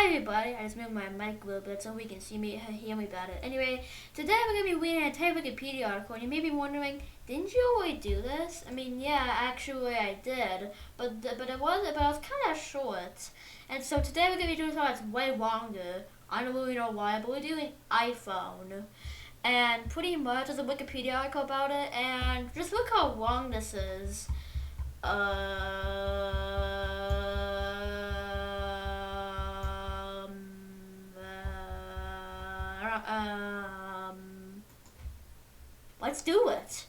Hi everybody, I just moved my mic a little bit so we can see me hear me better. Anyway, today we're going to be reading a entire Wikipedia article and you may be wondering, didn't you already do this? I mean, yeah, actually I did, but it was kind of short. And so today we're going to be doing something that's way longer. I don't really know why, but we're doing iPhone. And pretty much there's a Wikipedia article about it and just look how long this is. Let's do it.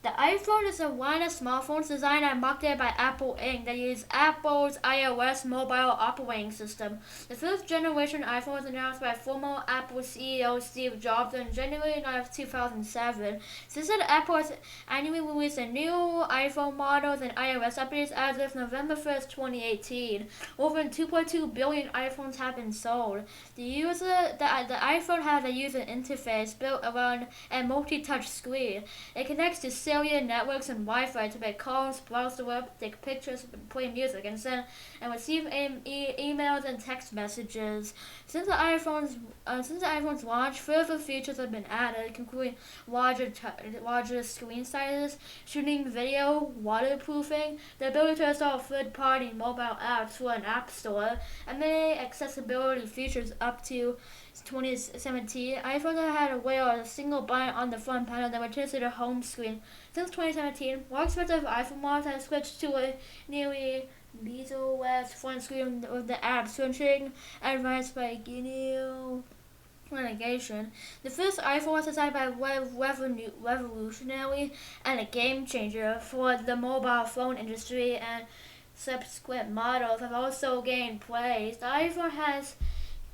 The iPhone is a line of smartphones designed and marketed by Apple Inc. that use Apple's iOS mobile operating system. The first generation iPhone was announced by former Apple CEO Steve Jobs in January of 2007. Since then, Apple has annually released a new iPhone models and iOS updates as of November 1st, 2018. Over 2.2 billion iPhones have been sold. The iPhone has a user interface built around a multi-touch screen. It connects to cellular networks and Wi-Fi to make calls, browse the web, take pictures, play music, and send and receive emails and text messages. Since the iPhone's launch, further features have been added, including larger screen sizes, shooting video, waterproofing, the ability to install third-party mobile apps through an app store, and many accessibility features up to 2017. iPhones have had a way or a single button on the front panel that returns to the home screen. Since 2017, more expensive iPhone models have switched to a nearly bezel-less front screen with the app switching advanced by GNU navigation. The first iPhone was designed by revolutionary and a game changer for the mobile phone industry, and subsequent models have also gained praise. The iPhone has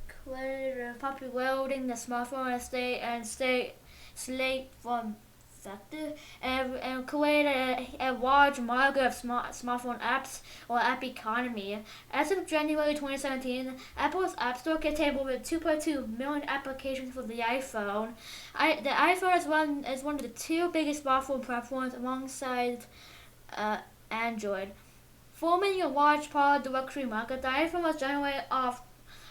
credited popularity in the smartphone state slate from sector and created a large market of smartphone apps or app economy. As of January 2017, Apple's App Store contained over 2.2 million applications for the iPhone. The iPhone is one of the two biggest smartphone platforms alongside Android. Forming a large part of the luxury market, the iPhone was generated off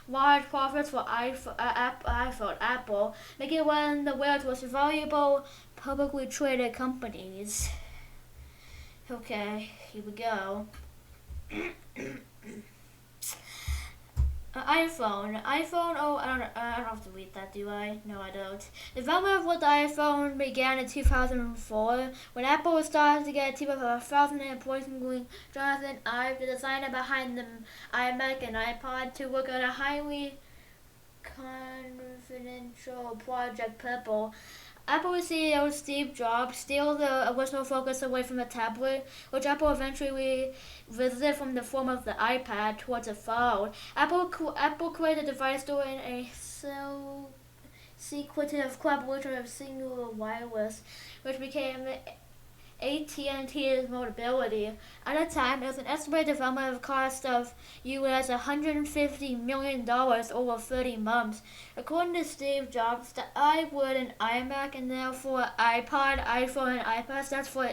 large profits for Apple, making it one of the world's most valuable publicly traded companies. Okay, here we go. iPhone. Oh, I don't have to read that, do I? No, I don't. The development of the iPhone began in 2004 when Apple started to get a team of 1,000 employees, including Jonathan Ive, the designer behind the iMac and iPod, to work on a highly confidential Project Purple. Apple CEO Steve Jobs steals the original focus away from the tablet, which Apple eventually revisited from the form of the iPad towards a phone. Apple created the device during a sequential collaboration with Singular Wireless, which became AT&T's Mobility. At the time, it was an estimated development cost of US $150 million over 30 months. According to Steve Jobs, the iWord and iMac, and therefore iPod, iPhone, and iPad, stands for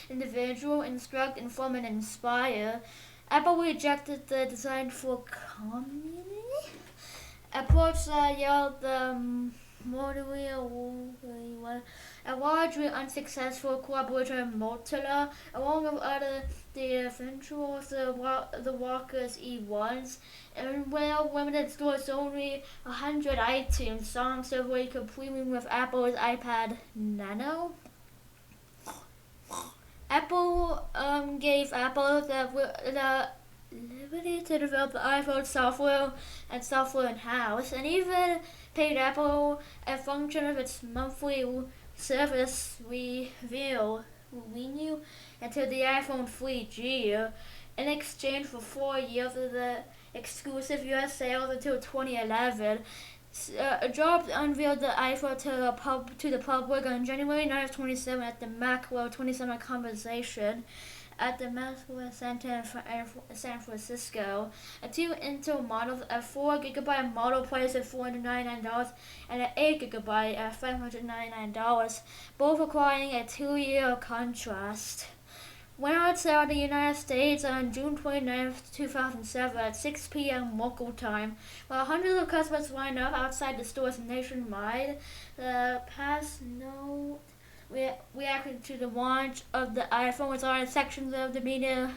individual, instruct, inform, and inspire. Apple rejected the design for community approach that yelled the a largely unsuccessful collaboration with Motorola, along with other the eventuals, the Walker's E1s, and well limited stores only 100 iTunes songs simply completing with Apple's iPad Nano. Apple gave Apple the liberty to develop the iPhone software in-house, and even paid Apple a function of its monthly service renew until the iPhone 3G in exchange for 4 years of the exclusive US sales until 2011. Jobs unveiled the iPhone to the public on January 9th, 2017 at the Macworld 27 Conversation at the Maxwell Center in San Francisco. Two Intel models, a 4GB model priced at $499 and an 8GB at $599, both requiring a 2-year contract. went on sale in the United States on June 29th, 2007 at 6 p.m. local time. While hundreds of customers lined up outside the stores nationwide, the past note reacted to the launch of the iPhone was on sections of the media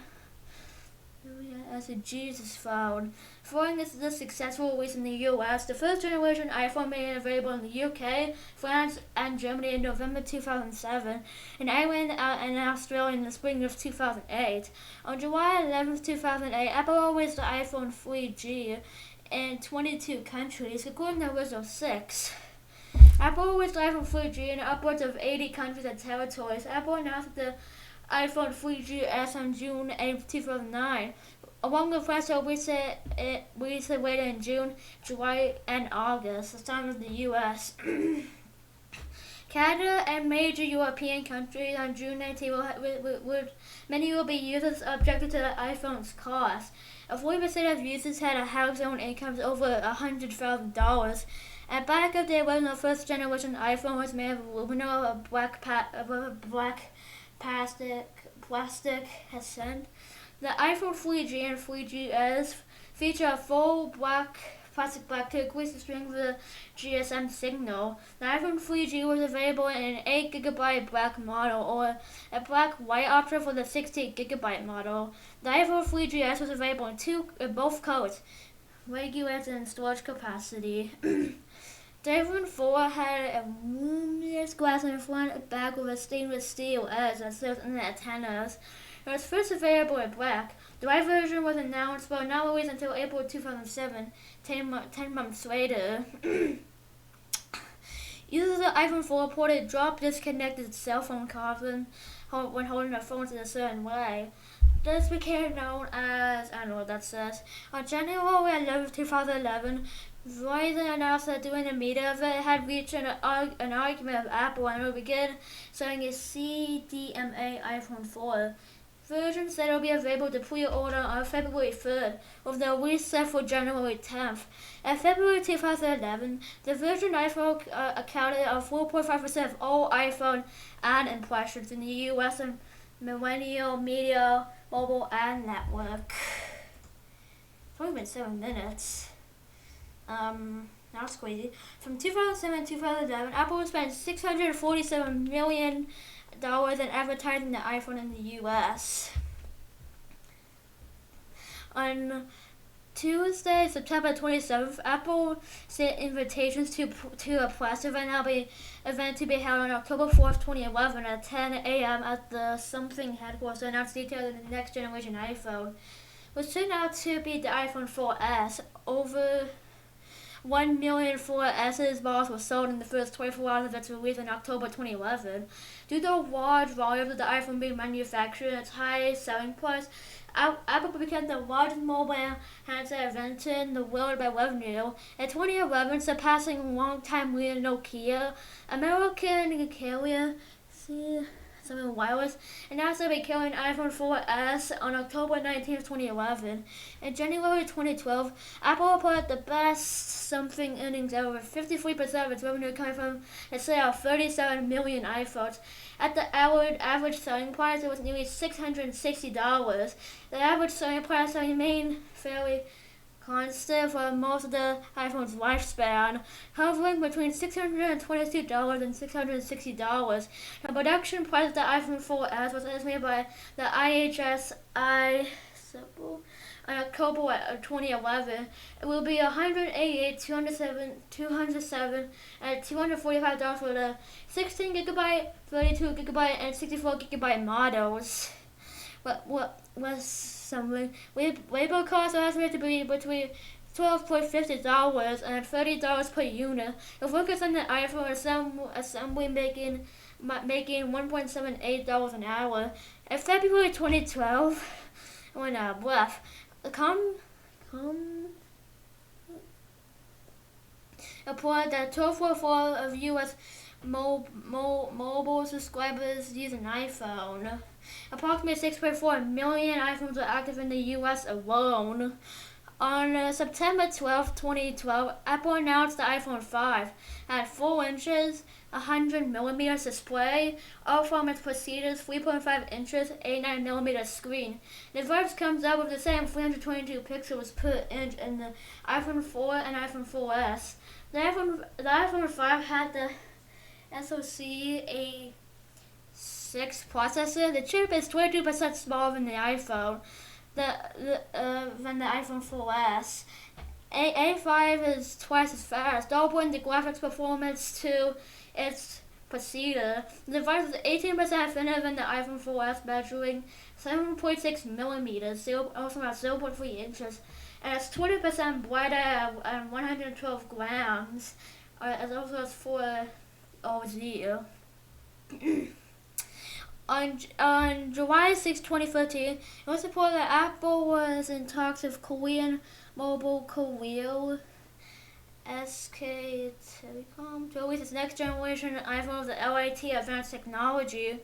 as a Jesus phone. Following this successful release in the US, the first generation iPhone made it available in the UK, France, and Germany in November 2007, and Ireland and Australia in the spring of 2008. On July 11, 2008, Apple released the iPhone 3G in 22 countries, including the original 6. Apple released the iPhone 3G in upwards of 80 countries and territories. Apple announced the iPhone 3GS on June 8, 2009. Along with France, it released it later in June, July, and August, the time of the US. Canada and major European countries on June 19 many will be users objected to the iPhone's cost. 40% of users had a household income over $100,000. At back of the original first generation iPhone was made of aluminum, a black plastic accent. The iPhone 3G and 3GS feature a full plastic back to increase the strength of the GSM signal. The iPhone 3G was available in an 8GB black model or a black white option for the 16GB model. The iPhone 3GS was available in both colors, regular and storage capacity. The iPhone 4 had a luminous glass in the front and back with a stainless steel edge that served in the antennas. It was first available in black. The white version was announced but not released until April 2007, 10 months later. Users of the iPhone 4 reported disconnected cell phone cover when holding their phones in a certain way. This became known as, I don't know what that says. On January 11, 2011, Verizon announced that during the media event it had reached an argument with Apple and would begin selling its CDMA iPhone 4. Version said it will be available to pre-order on February 3rd, with the release set for January 10th. In February 2011, the Virgin iPhone accounted for 4.5% of all iPhone ad impressions in the US and millennial media, mobile ad network. It's only been 7 minutes. That's crazy. From 2007 to 2011, Apple spent $647 million in advertising the iPhone in the US. On Tuesday, September 27th, Apple sent invitations to a press event to be held on October 4th, 2011 at 10 a.m. at the Something headquarters to announce details of the next generation iPhone, which turned out to be the iPhone 4S. Over 1 million 4S models were sold in the first 24 hours of its release in October 2011. Due to the large volumes of the iPhone being manufactured and its high selling price, Apple became the largest mobile handset invented in the world by revenue. In 2011, surpassing longtime leader Nokia, American carrier Samsung Wireless announced they would be carrying iPhone 4S on October 19, 2011. In January 2012, Apple reported the best something earnings ever, with 53% of its revenue coming from the sale of 37 million iPhones. At the average selling price, it was nearly $660. The average selling price remained fairly constant for most of the iPhone's lifespan, hovering between $622 and $660. The production price of the iPhone 4S was estimated by the IHS on October 2011. It will be $188, $207, and $245 for the 16GB, 32GB, and 64GB models. What was something? Labor costs are estimated to be between $12.50 and $30 per unit. The workers on the iPhone assembly making $1.78 an hour. In February 2012, when reported that 12.4% of U.S. mobile subscribers use an iPhone. Approximately 6.4 million iPhones are active in the U.S. alone. On September 12, 2012, Apple announced the iPhone 5 had 4 inches, 100mm display, all from its preceding 3.5 inches, 89mm screen. The device comes out with the same 322 pixels per inch in the iPhone 4 and iPhone 4S. The iPhone 5 had the SoC A6 processor. The chip is 22% smaller than the iPhone. Than the iPhone 4S. A5 is twice as fast, doubling the graphics performance to its procedure. The device is 18% thinner than the iPhone 4S, measuring 7.6 millimeters, also about 0.3 inches, and it's 20% brighter at 112 grams, as also as 4 OZ. On July 6, 2013, it was reported that Apple was in talks with Korean mobile carrier SK Telecom to release its next generation iPhone with the LIT advanced technology.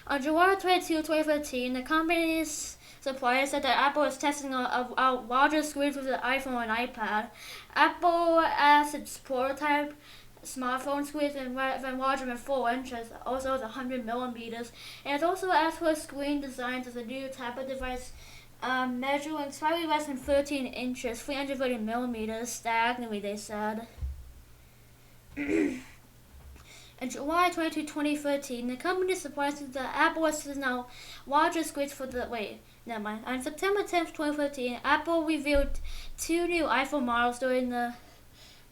On July 22, 2013, the company's supplier said that Apple is testing out larger screens with the iPhone and iPad. Apple, as its prototype smartphone screens and larger than 4 inches, also the 100mm, and it also asked for screen designs as a new type of device measuring slightly less than 13 inches, 330mm, stagnantly, they said. In July 22, 2013, the company surprised that Apple is now larger screens for the On September 10, 2013, Apple revealed 2 new iPhone models during the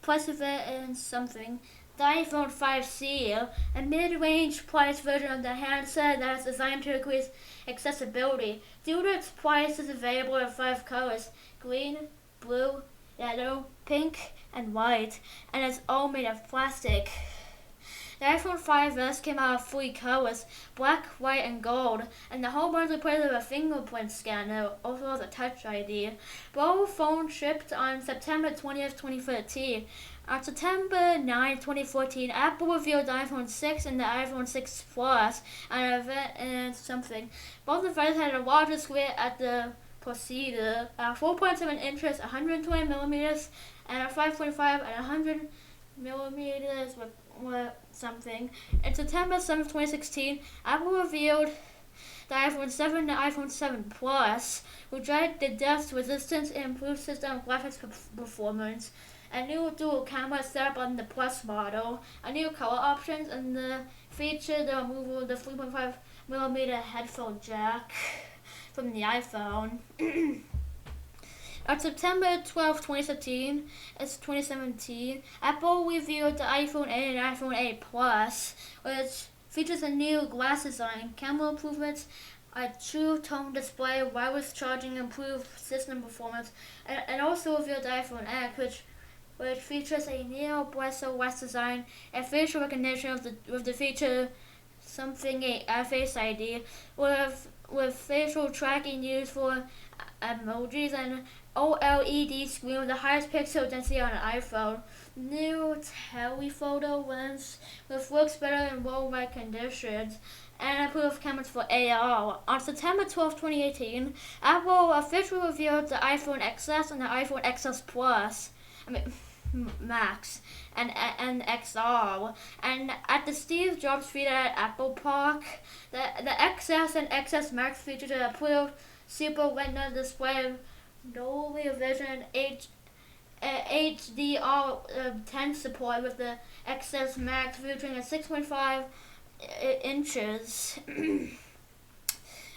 press event and something. The iPhone 5C, a mid-range price version of the handset that is designed to increase accessibility. Due to its price, is available in 5 colors: green, blue, yellow, pink, and white, and it's all made of plastic. The iPhone 5S came out of 3 colors: black, white, and gold, and the whole bunch replaced with a fingerprint scanner, also has a Touch ID. Both phones shipped on September 20th, 2013. On September 9, 2014, Apple revealed the iPhone 6 and the iPhone 6 Plus at an event and something. Both devices had a larger screen at the procedure, 4.7 inches, 120mm, and a 5.5 and 100mm with something. In September 7, 2016, Apple revealed the iPhone 7 and the iPhone 7 Plus, which added the dust resistance and improved system graphics performance. A new dual camera setup on the Plus model, a new color options, and the feature the removal of the 3.5mm headphone jack from the iPhone. On September 12, 2017, Apple revealed the iPhone 8 and iPhone 8 Plus, which features a new glass design, camera improvements, a true tone display, wireless charging, improved system performance, and also revealed the iPhone X, which features a neo-Bresso-West design and facial recognition with the feature something a Face ID, with facial tracking used for emojis, and OLED screen with the highest pixel density on an iPhone. New telephoto lens which works better in low light conditions, and improved cameras for AR. On September 12, 2018, Apple officially revealed the iPhone XS and the iPhone XS Plus. Max and XR, and at the Steve Jobs feature at Apple Park, the XS and XS Max featured an approved Super Retina display, Dolby Vision HDR10 support, with the XS Max featuring a 6.5 inches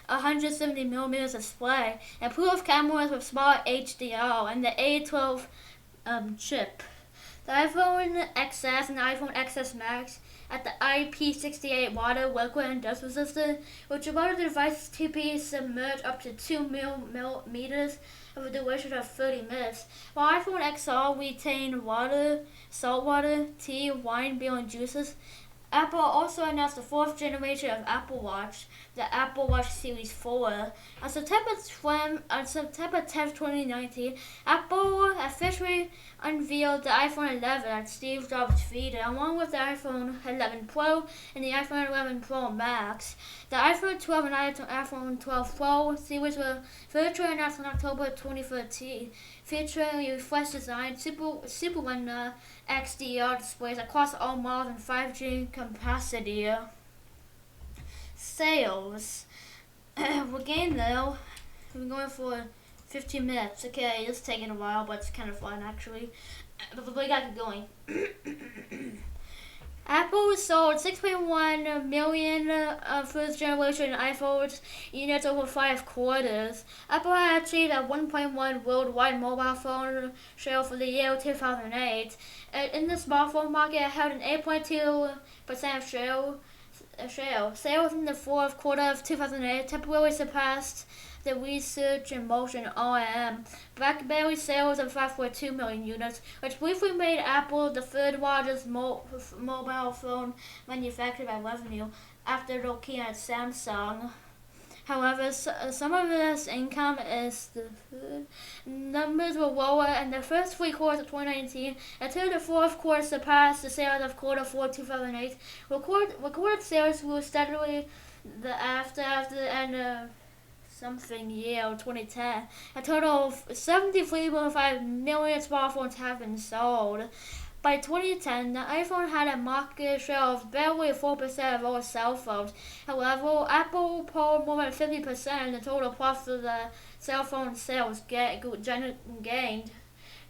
170mm display, improved cameras with smart HDR, and the A12 chip. The iPhone XS and the iPhone XS Max at the IP68 water, liquid, and dust resistant, which allowed the device to be submerged up to 2 millimeters of a duration of 30 minutes. While iPhone XR retained water, salt water, tea, wine, beer, and juices. Apple also announced the 4th generation of Apple Watch, the Apple Watch Series 4. On September 10, 2019, Apple officially unveiled the iPhone 11 at Steve Jobs' feed, along with the iPhone 11 Pro and the iPhone 11 Pro Max. The iPhone 12 and iPhone 12 Pro series were virtually announced in October 2013, featuring refreshed design, Super Retina XDR displays across all models and 5G capacity. Sales. We're getting though. We're going for 15 minutes. Okay, it's taking a while, but it's kind of fun actually. But we got to get going. Apple sold 6.1 million first generation iPhones units over 5 quarters. Apple had achieved a 1.1 worldwide mobile phone share for the year 2008. In the smartphone market, it held an 8.2% share. Sales in the fourth quarter of 2008 temporarily surpassed the Research in Motion (RIM) BlackBerry sales of 5.2 million units, which briefly made Apple the third largest mobile phone manufacturer by revenue, after Nokia and Samsung. However, some of this income is the numbers were lower in the first 3 quarters of 2019 until the fourth quarter surpassed the sales of quarter 4 2008. Recorded sales grew steadily after the end of something year 2010. A total of 73.5 million smartphones have been sold. By 2010, the iPhone had a market share of barely 4% of all cell phones. However, Apple pulled more than 50% in the total profit of the cell phone sales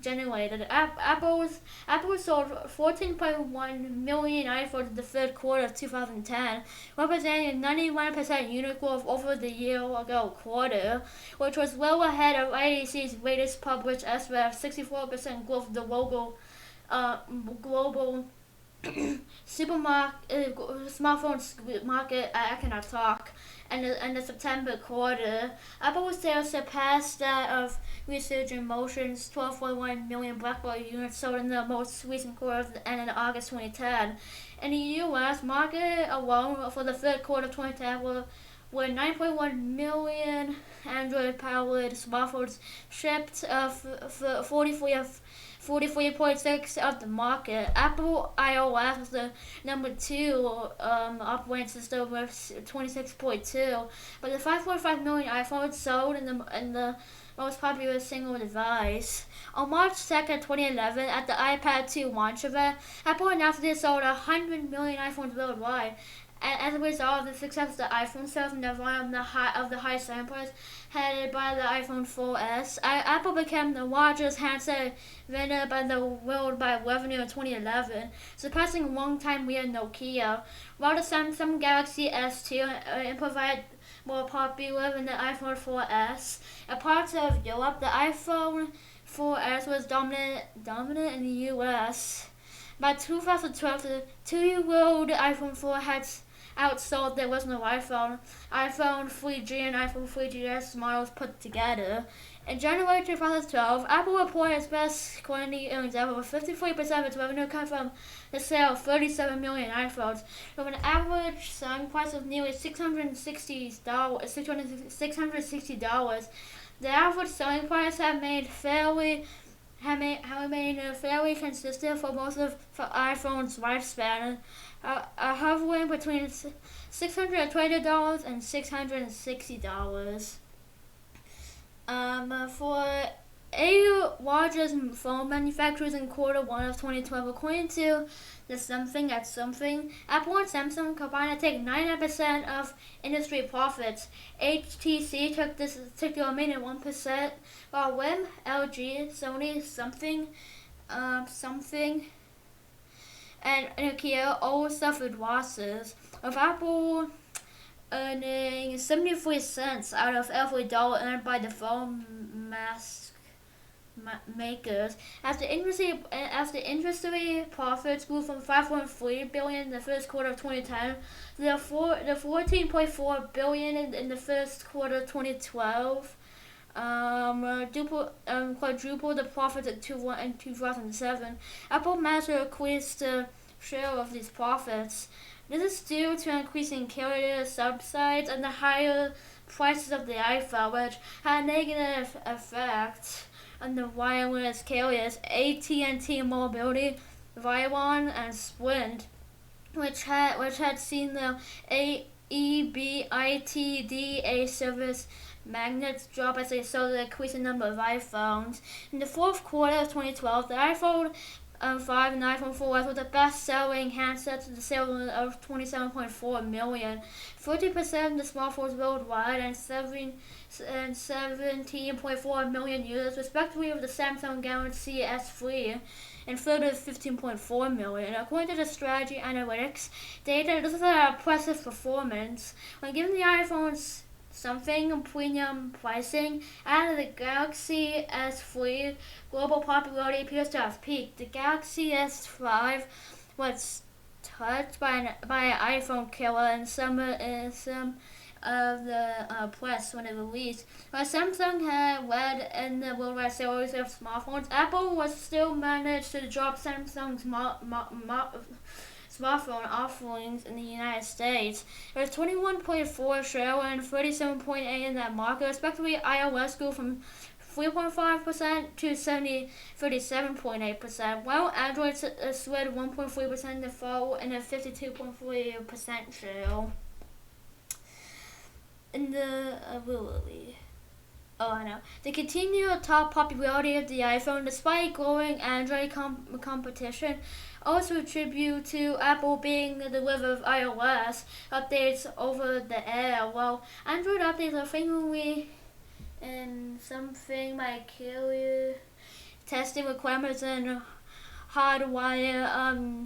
generated. Apple sold 14.1 million iPhones in the third quarter of 2010, representing 91% unit growth over the year-ago quarter, which was well ahead of IDC's latest published estimate of 64% growth of the global smartphone market. I cannot talk. And the September quarter, Apple sales surpassed that of Research in Motion's 12.1 million BlackBerry units sold in the most recent quarter and in August 2010. In the U.S. market alone, for the third quarter of 2010, were 9.1 million Android-powered smartphones shipped, 43.6% of the market. Apple iOS was the number 2 operating system with 26.2, but the 5.5 million iPhones sold in the most popular single device. On March 2nd, 2011, at the iPad 2 launch event, Apple announced that it sold 100 million iPhones worldwide. And as a result of the success of the iPhone sales and the volume of the high selling price headed by the iPhone 4S, Apple became the largest handset vendor by the world by revenue in 2011, surpassing longtime leader Nokia. While the Samsung Galaxy S2 provided more popular than the iPhone 4S, in parts of Europe, the iPhone 4S was dominant in the US. By 2012, the 2-year-old iPhone 4 had outsold the original iPhone 3G and iPhone 3GS models put together. In January 2012, Apple reported its best quarterly earnings ever, with 53% of its revenue coming from the sale of 37 million iPhones, with an average selling price of nearly $660. The average selling price had remained fairly consistent for most of iPhone's lifespan, hovering between $620 and $660. For 8 largest phone manufacturers in quarter 1 of 2012, according to the Something at Something, Apple and Samsung combined to take 99% of industry profits. HTC took the remaining 1%, while RIM, LG, Sony, Something, and Nokia all suffered losses, with Apple earning 73 cents out of every dollar earned by the phone makers. As the industry profits grew from 5.3 billion in the first quarter of 2010 to the 14.4 billion in the first quarter of 2012, quadrupled the profits in 2007. Apple managed to increase the share of these profits. This is due to increasing carrier subsidies and the higher prices of the iPhone, which had a negative effect on the wireless carriers AT&T Mobility, Verizon, and Sprint, which had seen the EBITDA service magnets drop as they saw the increasing number of iPhones. In the fourth quarter of 2012, the iPhone 5 and iPhone 4S were the best-selling handsets with a sale of 27.4 million. 30% of the smartphones worldwide and 17.4 million users, respectively, with the Samsung Galaxy S3 and further 15.4 million. According to the Strategy Analytics data, this is an impressive performance. When given the iPhone's something premium pricing, and the Galaxy S3 global popularity appears to have peaked. The Galaxy S5 was touched by an iPhone killer in some of the press when it released. While Samsung had led in the worldwide sales of smartphones, Apple was still managed to drop Samsung's smartphone offerings in the United States. It was 21.4% share and 37.8% in that market. Respectively, iOS grew from 3.5% to 37.8%, while Android slid 1.3% to fall in a 52.3% share. In the the continued top popularity of the iPhone, despite growing Android competition, also attribute to Apple being the deliverer of iOS updates over the air. While Android updates are frequently in something like carrier testing requirements and hardwire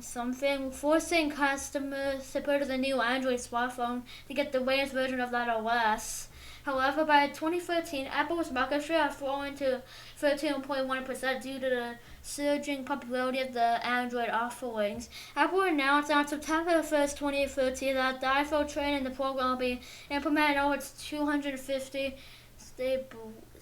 something, forcing customers to purchase a new Android smartphone to get the latest version of that OS. However, by 2013, Apple's market share had fallen to 13.1% due to the surging popularity of the Android offerings. Apple announced on September 1st, 2013 that the iPhone training the program will be implemented in over its 250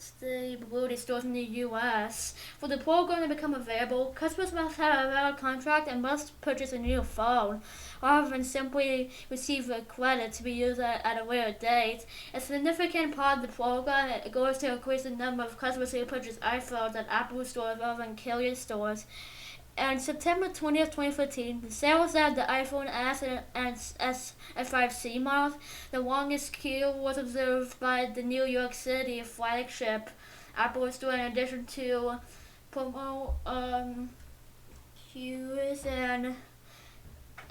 stability stores in the U.S. For the program to become available, customers must have a valid contract and must purchase a new phone, rather than simply receive a credit to be used at a later date. A significant part of the program goes to increase the number of customers who purchase iPhones at Apple stores rather than carrier stores. On September 20th, 2015, the sales of the iPhone S and S5C models, the longest queue was observed by the New York City flagship Apple store, in addition to promo queues in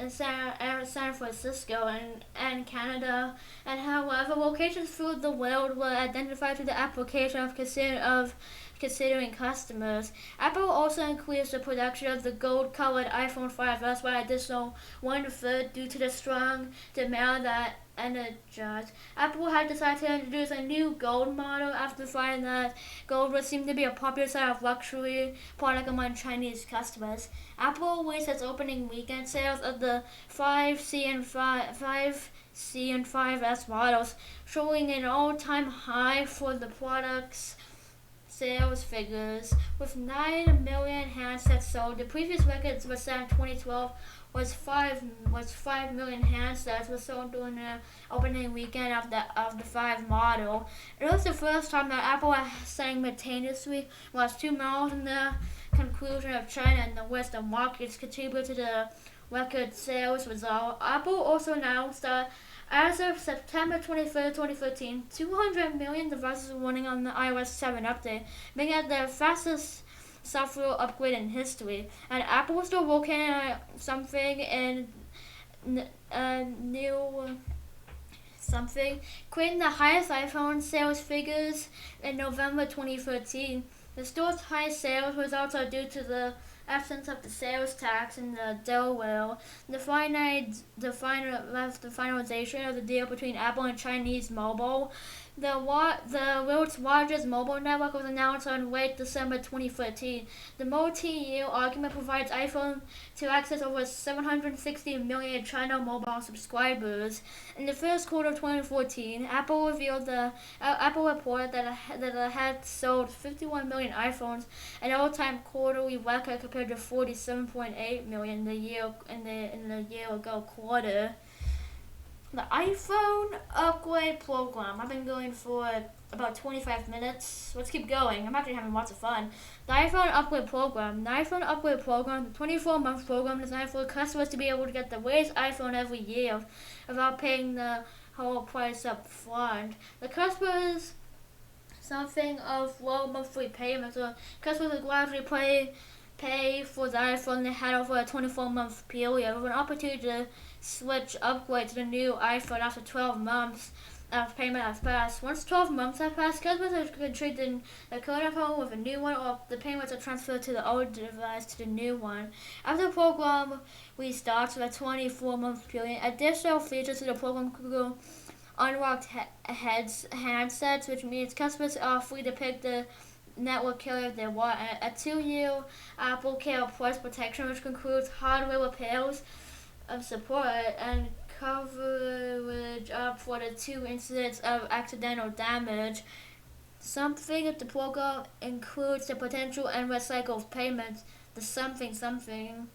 San Francisco and Canada. And however, locations through the world were identified through the application of considering customers. Apple also increased the production of the gold-colored iPhone 5S by an additional 1/3 due to the strong demand that energized. Apple had decided to introduce a new gold model after finding that gold would seem to be a popular side of luxury product among Chinese customers. Apple released its opening weekend sales of the 5C and 5S models, showing an all-time high for the product's sales figures. With 9 million handsets sold, the previous record was set in 2012 was 5 million handsets were sold during the opening weekend of the 5 model. It was the first time that Apple simultaneously launched 2 models, and the conclusion of China and the Western markets contributed to the record sales result. Apple also announced that as of September 23rd, 2013, 200 million devices were running on the iOS 7 update, making it the fastest software upgrade in history. And Apple was still working on something in creating the highest iPhone sales figures in November 2013. The store's high sales results are due to the absence of the sales tax in the Delaware, the finalization of the deal between Apple and Chinese Mobile. The world's largest mobile network was announced on late December 2013. The multi-year agreement provides iPhone to access over 760 million China mobile subscribers. In the first quarter of 2014, Apple reported that it had sold 51 million iPhones, an all-time quarterly record compared to 47.8 million in the year ago quarter. The iPhone upgrade program. I've been going for about 25 minutes. Let's keep going. I'm actually having lots of fun. The iPhone Upgrade Program. The iPhone Upgrade Program, the 24-month program designed for customers to be able to get the latest iPhone every year without paying the whole price up front. The customers something of low monthly payments, so customers will gradually pay for the iPhone they had over a 24-month period with an opportunity to upgrade to the new iPhone after 12 months of payment has passed. Once 12 months have passed, customers can trade in the current phone with a new one, or the payments are transferred to the old device to the new one. After the program restarts with a 24-month period, additional features to the program could unlocked handsets, which means customers are free to pick the network carrier they want. A 2-year Apple Care Plus protection, which includes hardware repairs and support and coverage up for the 2 incidents of accidental damage. Something if the program includes the potential endless cycle of payments. The something.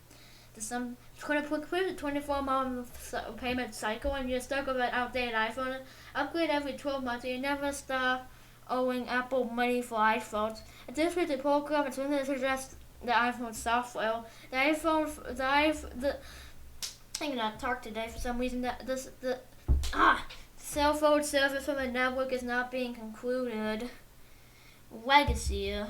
Could have put a 24-month payment cycle and you're stuck with an outdated iPhone. Upgrade every 12 months and you never stop owing Apple money for iPhones. Additionally, the program is limited to just the iPhone software. I cannot talk today for some reason. The cell phone service from the network is not being concluded. Legacy.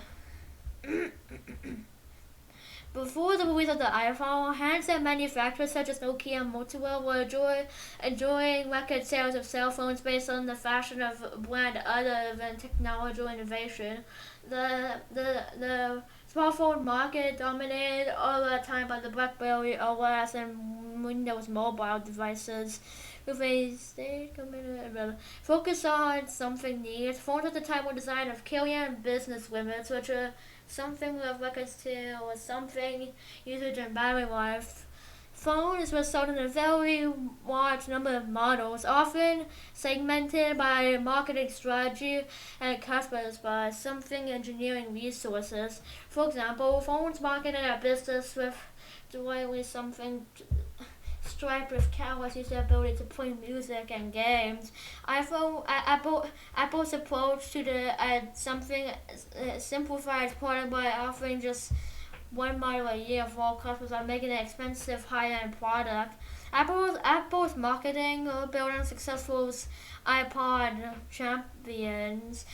Before the release of the iPhone, handset manufacturers such as Nokia and Motorola were enjoying record sales of cell phones based on the fashion of brand other than technological innovation. The smartphone market dominated all the time by the BlackBerry OS and Windows mobile devices. With a focus on something neat. Phones at the time were designed of carry-on business limits, which are something with records to or something usage and battery life. Phones were sold in a very large number of models, often segmented by marketing strategy and customers by something engineering resources. For example, phones marketed a business with slightly something Stripe with Catalyst used the ability to play music and games. Apple's approach to the something simplified product by offering just one model a year for all customers are making an expensive high-end product. Apple's marketing built on successful iPod champions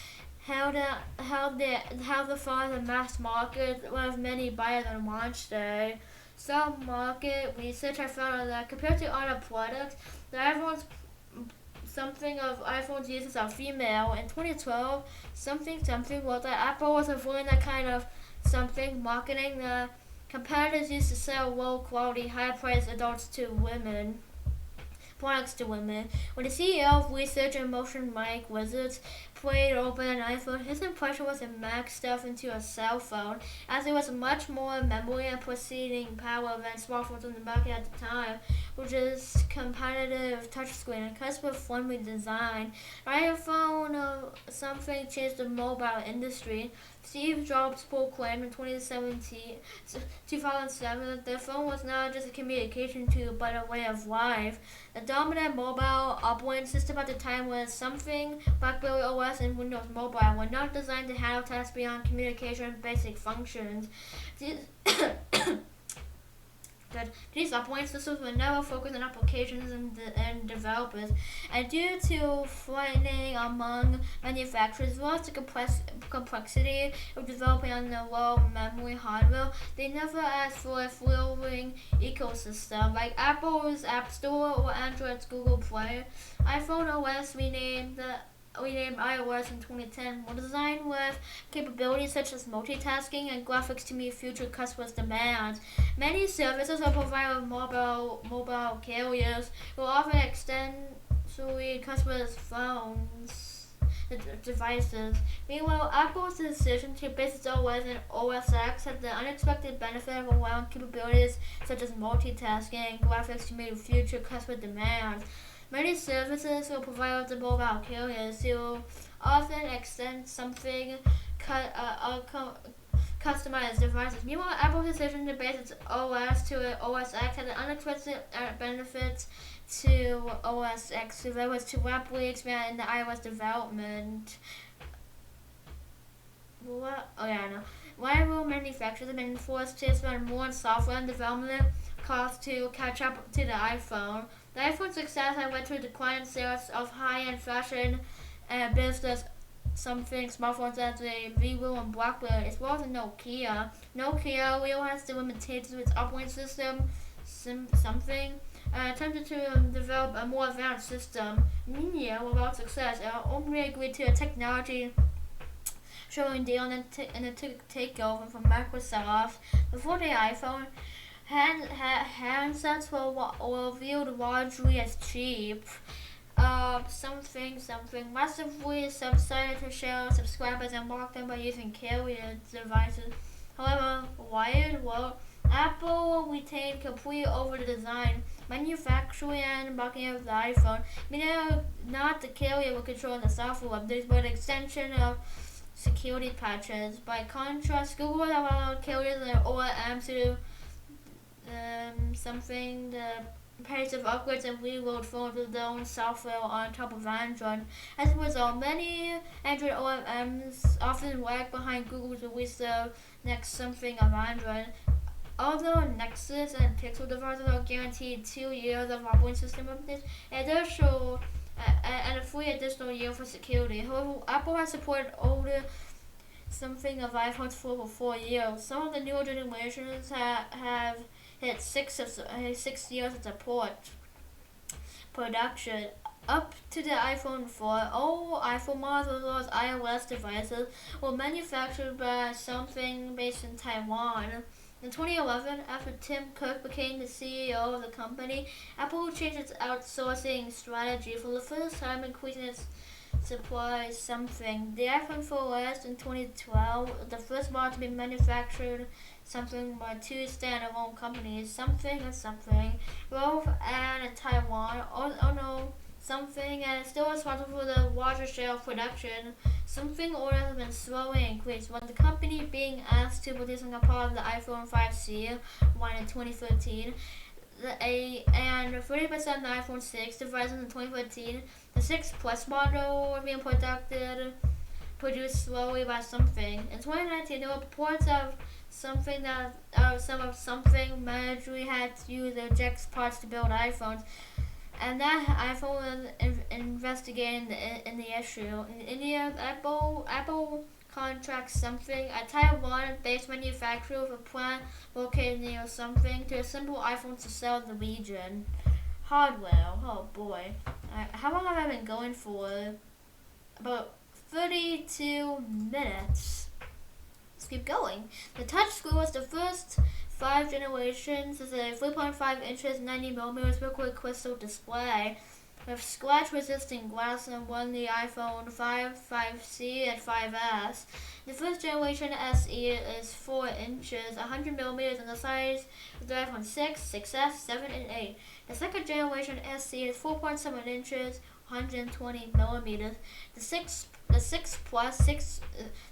held the farther mass market with many buyers on launch day. Some market research has found that compared to other products, the iPhone's users are female. In 2012, something wrote that Apple was avoiding that kind of something marketing that competitors used to sell low quality, high priced products to women. When the CEO of Research and Motion Mike Wizards played open an iPhone, his impression was to max stuff into a cell phone, as it was much more memory and processing power than smartphones on the market at the time, which is competitive touchscreen and customer-friendly design. The iPhone something changed the mobile industry. Steve Jobs proclaimed in 2007 that the phone was not just a communication tool but a way of life. The dominant mobile operating system at the time was something BlackBerry OS and Windows Mobile were not designed to handle tasks beyond communication and basic functions. These operating systems were never focused on applications and developers, and due to frightening among manufacturers, as well as the complexity of developing on the low memory hardware, they never asked for a thriving ecosystem like Apple's App Store or Android's Google Play. iPhone OS renamed iOS in 2010 were designed with capabilities such as multitasking and graphics to meet future customers' demands. Many services are provided with mobile carriers who often extend customers' phones devices. Meanwhile, Apple's decision to base its OS on OS X had the unexpected benefit of allowing capabilities such as multitasking and graphics to meet future customer demands. Many services will provide the mobile carriers who often extend something customized devices. Meanwhile, Apple's decision to base its OS to OS X had the unexpected benefits to OS X, so that was to rapidly expand in the iOS development. what? Oh yeah, I know. Rival manufacturers have been forced to spend more on software and development costs to catch up to the iPhone. The iPhone's success has led to a decline in sales of high-end fashion and business something smartphones as a Vivo and BlackBerry, as well as a Nokia. Nokia will has the limitations of its operating system, something. Attempted to develop a more advanced system. Media, without success, only agreed to a technology showing deal and it took takeover from Microsoft. Before the iPhone, handsets were viewed largely as cheap. Something massively subsidized to share subscribers and market them by using carrier devices. However, Wired World, Apple retained complete over the design, manufacturing, and marketing of the iPhone, meaning not the carrier will control the software updates, but an extension of security patches. By contrast, Google allowed carriers and OEMs to the pace of upgrades and reload phones with their own software on top of Android. As a result, many Android OEMs often lag behind Google's release the next something of Android. Although Nexus and Pixel devices are guaranteed 2 years of operating system updates, and a free additional year for security. However, Apple has supported older something of iPhones for over 4 years. Some of the newer generations have hit 6 years of support production. Up to the iPhone 4, all iPhone models as well as iOS devices were manufactured by something based in Taiwan. In 2011, after Tim Cook became the CEO of the company, Apple changed its outsourcing strategy for the first time, increasing its supply something. The iPhone 4S in 2012, the first model to be manufactured something by two standalone companies, something and something, both and in Taiwan. Oh no, something and still responsible for the larger share of production. Something orders have been slowly increased, with the company being asked to produce a part of the iPhone 5C one in 2013. And 30% of the iPhone 6 devices in 2014. The 6 Plus model were being produced slowly by something. In 2019, there were reports of something that some of something management had to use eject parts to build iPhones, and that iPhone was investigating in the issue. In India, Apple contracts something, a Taiwan-based manufacturer with a plant located near something, to assemble iPhones to sell in the region. Hardware, oh boy. How long have I been going for? About 32 minutes. Let's keep going. The touchscreen was the first 5 generations. It's a 3.5 inches, 90mm liquid crystal display with scratch-resistant glass and won the iPhone 5, 5C, and 5S. The first generation SE is 4 inches, 100mm, and the size of the iPhone 6, 6S, 7, and 8. The second generation SE is 4.7 inches, 120 millimeters. The 6 Plus, the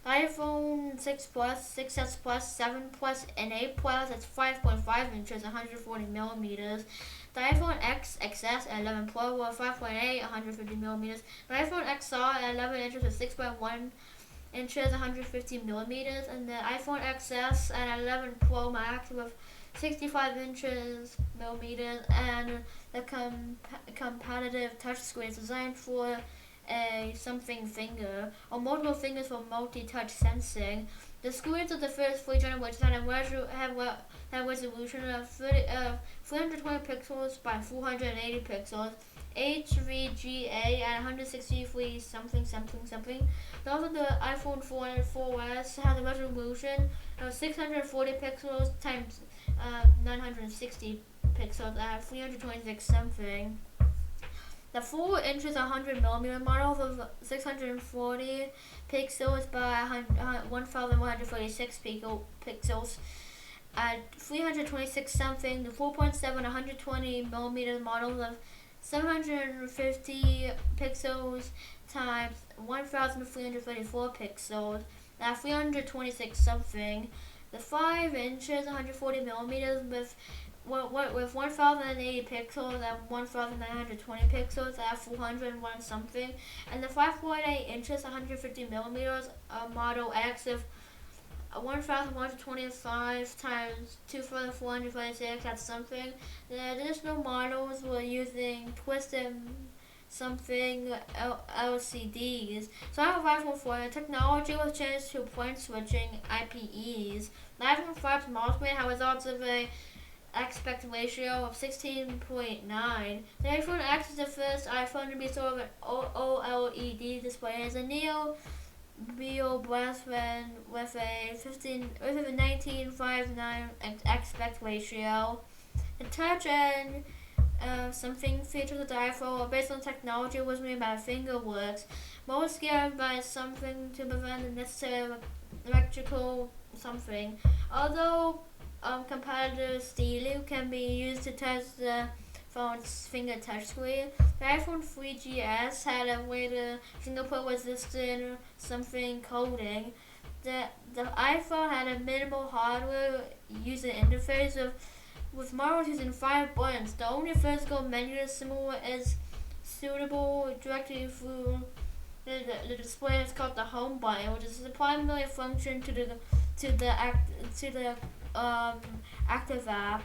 iPhone 6 Plus, 6S Plus, 7 Plus, and 8 Plus is 5.5 inches, 140 millimeters. The iPhone X, XS, and 11 Pro were 5.8, 150 millimeters. The iPhone XR at 11 inches is 6.1 inches, 150 millimeters, and the iPhone XS at 11 Pro Max with 65 inches millimeters, and the competitive touchscreen is designed for a something finger or multiple fingers for multi-touch sensing. The screens of the first 3 generations have a resolution of 320 pixels by 480 pixels, HVGA at 163 something. Those of the iPhone 4 and 4S have a resolution of 640 pixels times 960 pixels at 326 something. The 4 inches 100mm model of 640 pixels by 1136 pixels at 326 something. The 4.7 120mm model of 750 pixels times 1334 pixels at 326 something. The 5 inches 140mm with with 1080 pixels and 1920 pixels at 401 something, and the 5.8 inches, 150 millimeters Model X of 1125 times 2426 at something. The additional models were using twisted something LCDs. So iPhone 4, the technology was changed to point switching IPEs. The iPhone 5's model screen had results of a aspect ratio of 16.9. The iPhone X is the first iPhone to be sold with OLED display as a Neo Bio Brethren with a 19.59 aspect ratio. The touch and something features of the iPhone based on technology was made by Fingerworks. Most scared by something to prevent the necessary electrical something. Although compatible steel can be used to touch the phone's finger touchscreen, the iPhone 3GS had a way to fingerprint resistant something coding. The iPhone had a minimal hardware user interface with models using 5 buttons. The only physical menu symbol is suitable directly through the display is called the home button, which is the primary function to the active app,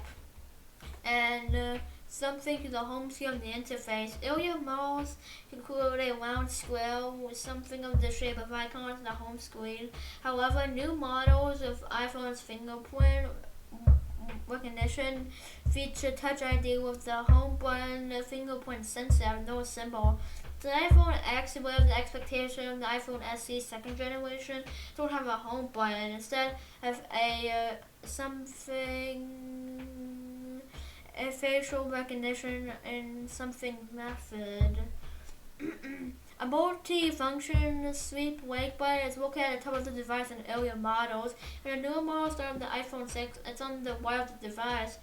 and something to the home screen of the interface. Earlier models include a round square with something of the shape of icons on the home screen. However, new models of iPhone's fingerprint recognition feature Touch ID with the home button, the fingerprint sensor, and no symbol. The iPhone X, above the expectation of the iPhone SE second generation, don't have a home button. Instead, have a facial recognition and something method. A multi-function sleep wake button is located at the top of the device in earlier models. In a newer model starting with the iPhone 6, it's on the right of the device.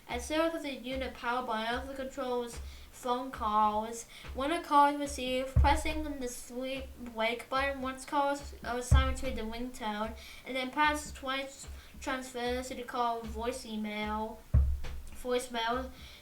It serves as a unit power button and also controls phone calls. When a call is received, pressing on the sleep wake button once calls are assigned to the ringtone, and then past twice transfers to the call voicemail.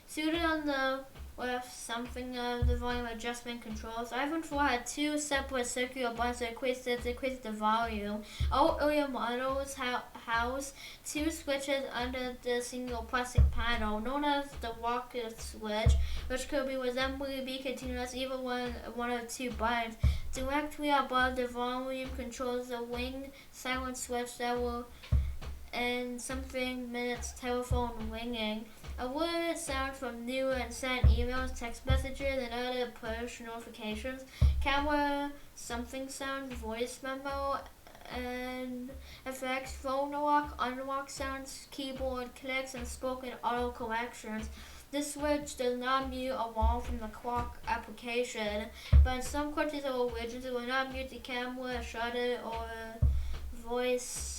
Suited on the with something of the volume adjustment controls. iPhone 4 had 2 separate circular buttons that increase the volume. All earlier models house 2 switches under the single plastic panel, known as the rocket switch, which could be resembly be continuous either one of 2 buttons. Directly above the volume controls the ring silent switch that will and something minutes telephone ringing. Alert sound from new and sent emails, text messages, and other push notifications. Camera something sounds, voice memo, and effects. Phone unlock sounds, keyboard clicks, and spoken auto corrections. This switch does not mute along from the clock application, but in some countries or regions it will not mute the camera, shutter, or voice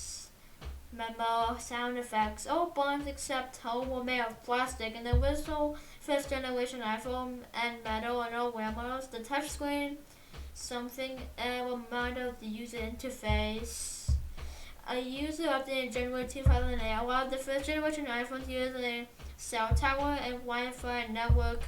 memo sound effects. All buttons except home were made of plastic, and the original 5th generation iPhone and metal and all RAM models. The touchscreen something a reminder of the user interface. A user update in January 2008 allowed the 1st generation iPhones to use a cell tower and Wi-Fi network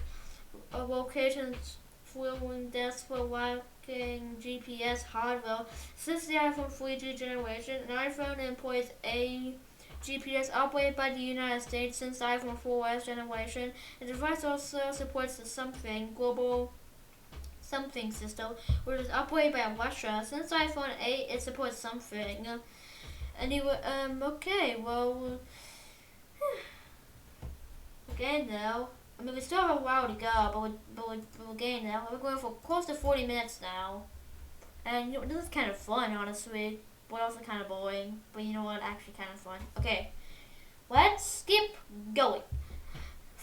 locations following this for working GPS hardware. Since the iPhone 3G generation, an iPhone employs a GPS operated by the United States. Since the iPhone 4S generation, the device also supports the Something global Something system, which is operated by Russia. Since the iPhone 8, it supports Something. Anyway, okay, well, okay now. I mean, we still have a while to go, but we're getting there. We're going for close to 40 minutes now. And you know, this is kind of fun, honestly, but also kind of boring. But you know what? Actually kind of fun. Okay, let's keep going.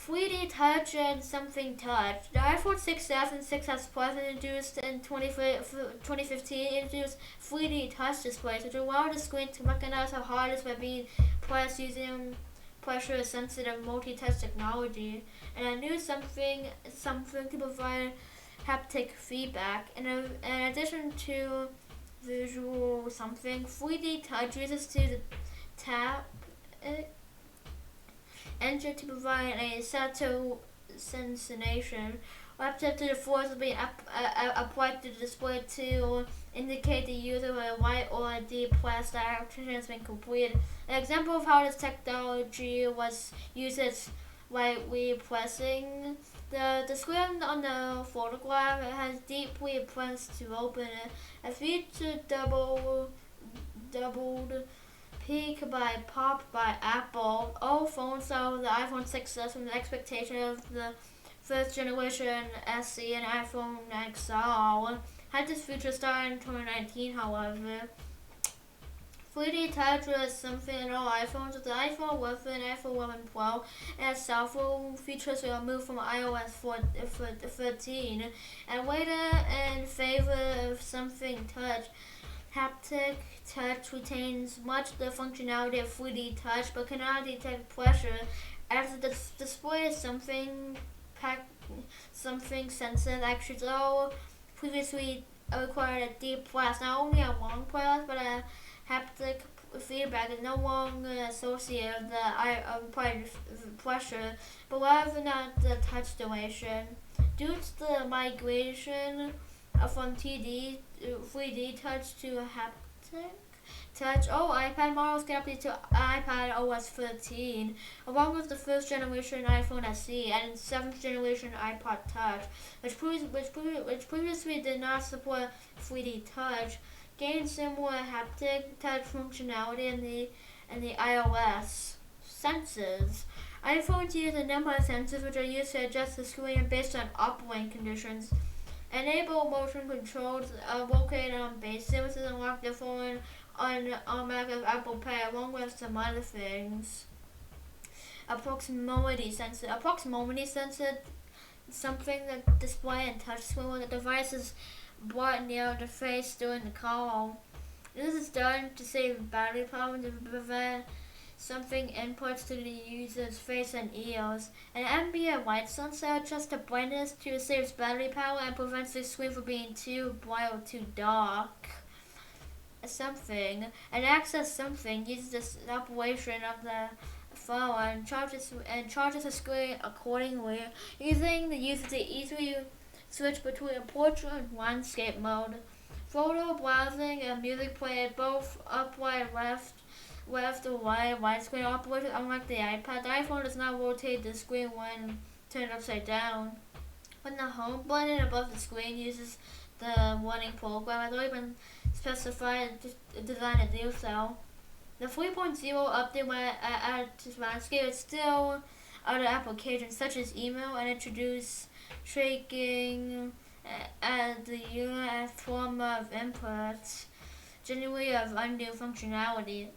3D Touch and Something Touch. The iPhone 6s and 6s Plus introduced in 2015 introduced 3D Touch displays, which allow the screen to recognize how hard it is by being pressed using pressure-sensitive multi-touch technology, and a new something to provide haptic feedback. In addition to visual something, 3D Touch uses to tap it, engine to provide a subtle sensation. Relative to the force being applied to the display to indicate the use of a white or a deep plus direction has been completed. An example of how this technology was used is lightly pressing the screen on the photograph. It has deeply pressed to open it. A feature doubled peak by pop by Apple. All phones saw the iPhone 6s from the expectation of the first generation SE and iPhone XR. Had this feature started in 2019, however. 3D Touch was something in all iPhones with the iPhone 11 and iPhone 11 Pro, and cell phone features were removed from iOS 13, and later in favor of something touch. Haptic touch retains much of the functionality of 3D touch, but cannot detect pressure, as the display is something sensitive. Actually, though previously required a deep press, not only a long press, but a haptic feedback is no longer associated with the pressure, but rather not the touch duration. Due to the migration from 3D touch to haptic touch, all iPad models get updated to iPad OS 13, along with the first generation iPhone SE and 7th generation iPod Touch, which previously did not support 3D touch, gained similar haptic touch functionality in the iOS sensors. iPhones use a number of sensors which are used to adjust the screen based on uplink conditions. Enable motion controls located on base services and unlock the phone on Mac of Apple Pay, along with some other things. Proximity sensor, something that display and touch screen when the device is brought near the face during the call. This is done to save battery power and to prevent something inputs to the user's face and ears. An ambient light sensor adjusts the brightness to save battery power and prevents the screen from being too bright or too dark. An access something uses the operation of the phone and charges the screen accordingly, using the user to easily switch between portrait and landscape mode. Photo browsing and music playing both upright left or right widescreen operation. Unlike the iPad, the iPhone does not rotate the screen when turned upside down. When the home button above the screen uses the warning program, has already been specified and designed to do so. The 3.0 update when added to landscape is still other applications such as email and introduce tracking as the unit as form of input, generally of undo functionality.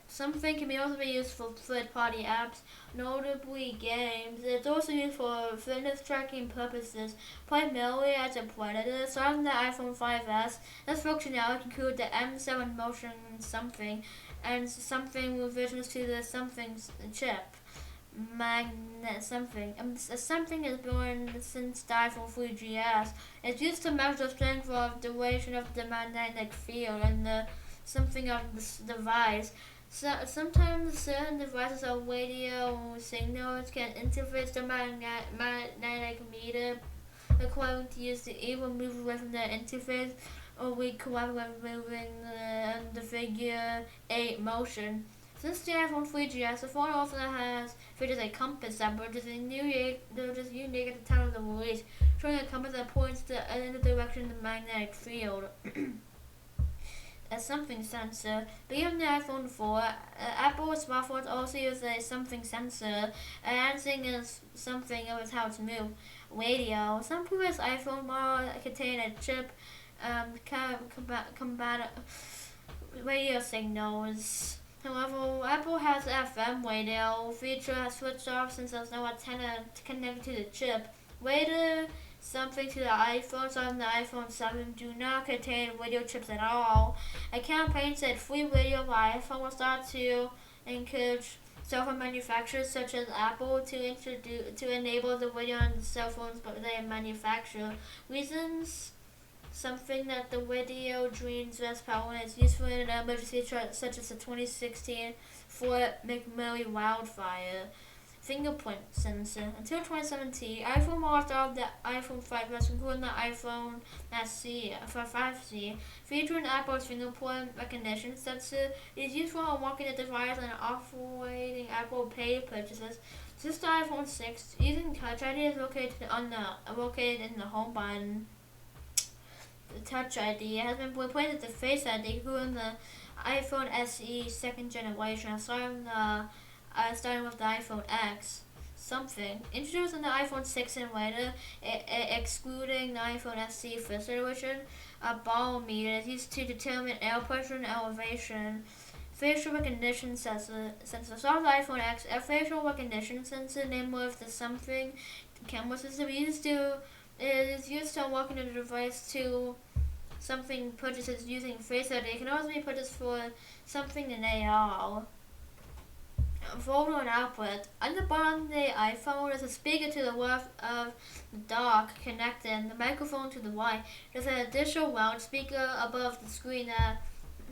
Something can also be used for third-party apps, notably games. It's also used for fitness tracking purposes, primarily as a predator. Starting with the iPhone 5s, this functionality includes the M7 Motion something and something revisions to the something chip. Something has been since the iPhone 3GS. It's used to measure the strength or duration of the magnetic field and the something of the device. Sometimes certain devices or radio signals can interface the magnetic meter, requiring to use to either move away from the interface or we collaborate moving the figure 8 motion. Since the iPhone 3GS, the phone also features a compass app, which is unique at the time of the release, showing a compass that points in the direction of the magnetic field. A something sensor. Beyond the iPhone 4, Apple smartphones also use a something sensor, enhancing something of how to move. Radio. Some previous iPhone models contain a chip combat radio signals. However, Apple has FM radio feature has switched off since there's no antenna connected to the chip. Later, something to the iPhone, some of the iPhone 7 do not contain radio chips at all. A campaign said free radio by iPhone will start to encourage cell phone manufacturers such as Apple to enable the radio on the cell phones but they manufacture. Reasons. Something that the radio drains less power and is useful in an emergency such as the 2016 Fort McMurray wildfire. fingerprint sensor. Until 2017, iPhone launched out the iPhone 5S, including the iPhone SE for 5G, featuring Apple's fingerprint recognition sensor. It is used for unlocking the device and operating Apple Pay purchases. Since the iPhone 6, using Touch ID is located in the home button. The Touch ID has been replaced with the Face ID, including the iPhone SE second generation, starting with the iPhone X. Introduced in the iPhone 6 and later, excluding the iPhone SE first generation, a barometer is used to determine air pressure and elevation. Facial recognition sensor. Starting with the iPhone X, a facial recognition sensor named with the something camera system is used to unlocking the device to something purchases using Face ID. It can also be purchased for something in AR. Photo and output. On the bottom of the iPhone is a speaker to the left of the dock connecting the microphone to the right. There's an additional loudspeaker above the screen that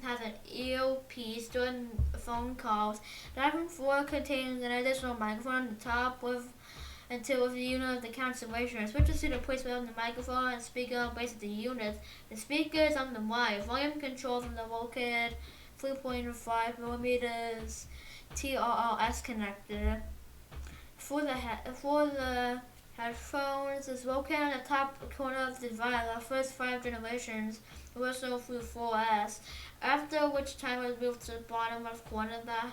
has an earpiece during phone calls. The iPhone 4 contains an additional microphone on the top with the unit of the cancellation. Switches to the placement of the microphone and speaker on base of the unit. The speaker is on the right. Volume control from the located 3.5 millimeters TRRS connector. For the headphones is located on the top corner of the device. The first 5 generations were so through 4S, after which time was moved to the bottom left corner. The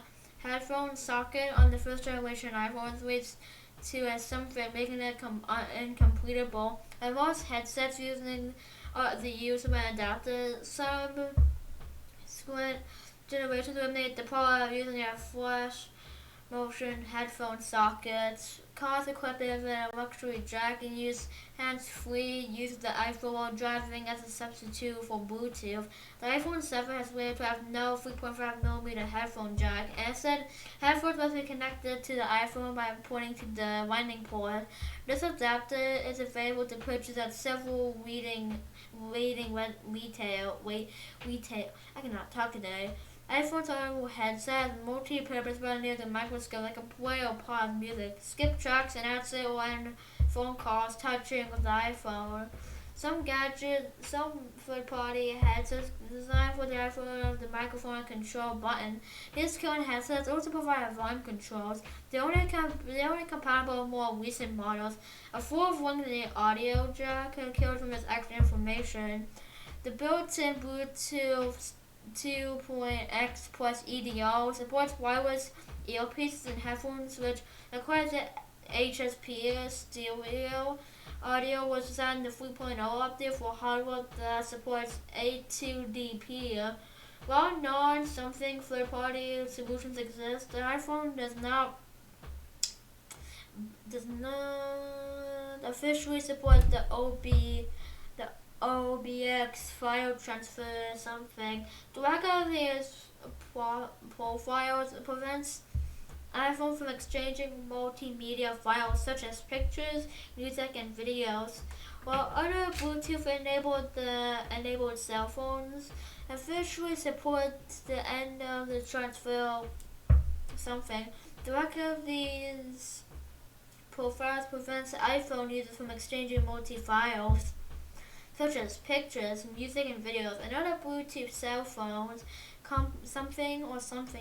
headphone socket on the first generation iPhones leads to a something, making it incompletable. And most headsets using the use of an adapter. Some generations eliminate the problem of using a flash motion headphone sockets. Cars equipped with an luxury jack and use hands-free use the iPhone while driving as a substitute for Bluetooth. The iPhone 7 has later to have no 3.5mm headphone jack. Instead, headphones must be connected to the iPhone by pointing to the lightning port. This adapter is available to purchase at several retail. I cannot talk today. iPhone's audio headset has multi-purpose button near the microscope that can play or pause music, skip tracks, and answer or end phone calls touching with the iPhone. Some third-party headsets designed for the iPhone have the microphone and control button. These current headsets also provide volume controls. They only compatible with more recent models. A full-length audio jack can kill from its extra information. The built-in Bluetooth 2.x plus EDO supports wireless earpieces and headphones, which requires the HSP stereo audio was designed in the 3.0 update for hardware that supports A2DP. While non-something third-party solutions exist, the iPhone does not officially support the OBX file transfer something. The lack of these profiles prevents iPhone from exchanging multimedia files such as pictures, music, and videos. While other Bluetooth-enabled cell phones officially support the end of the transfer something, the lack of these profiles prevents iPhone users from exchanging multi-files such as pictures, music, and videos. And other Bluetooth cell phones something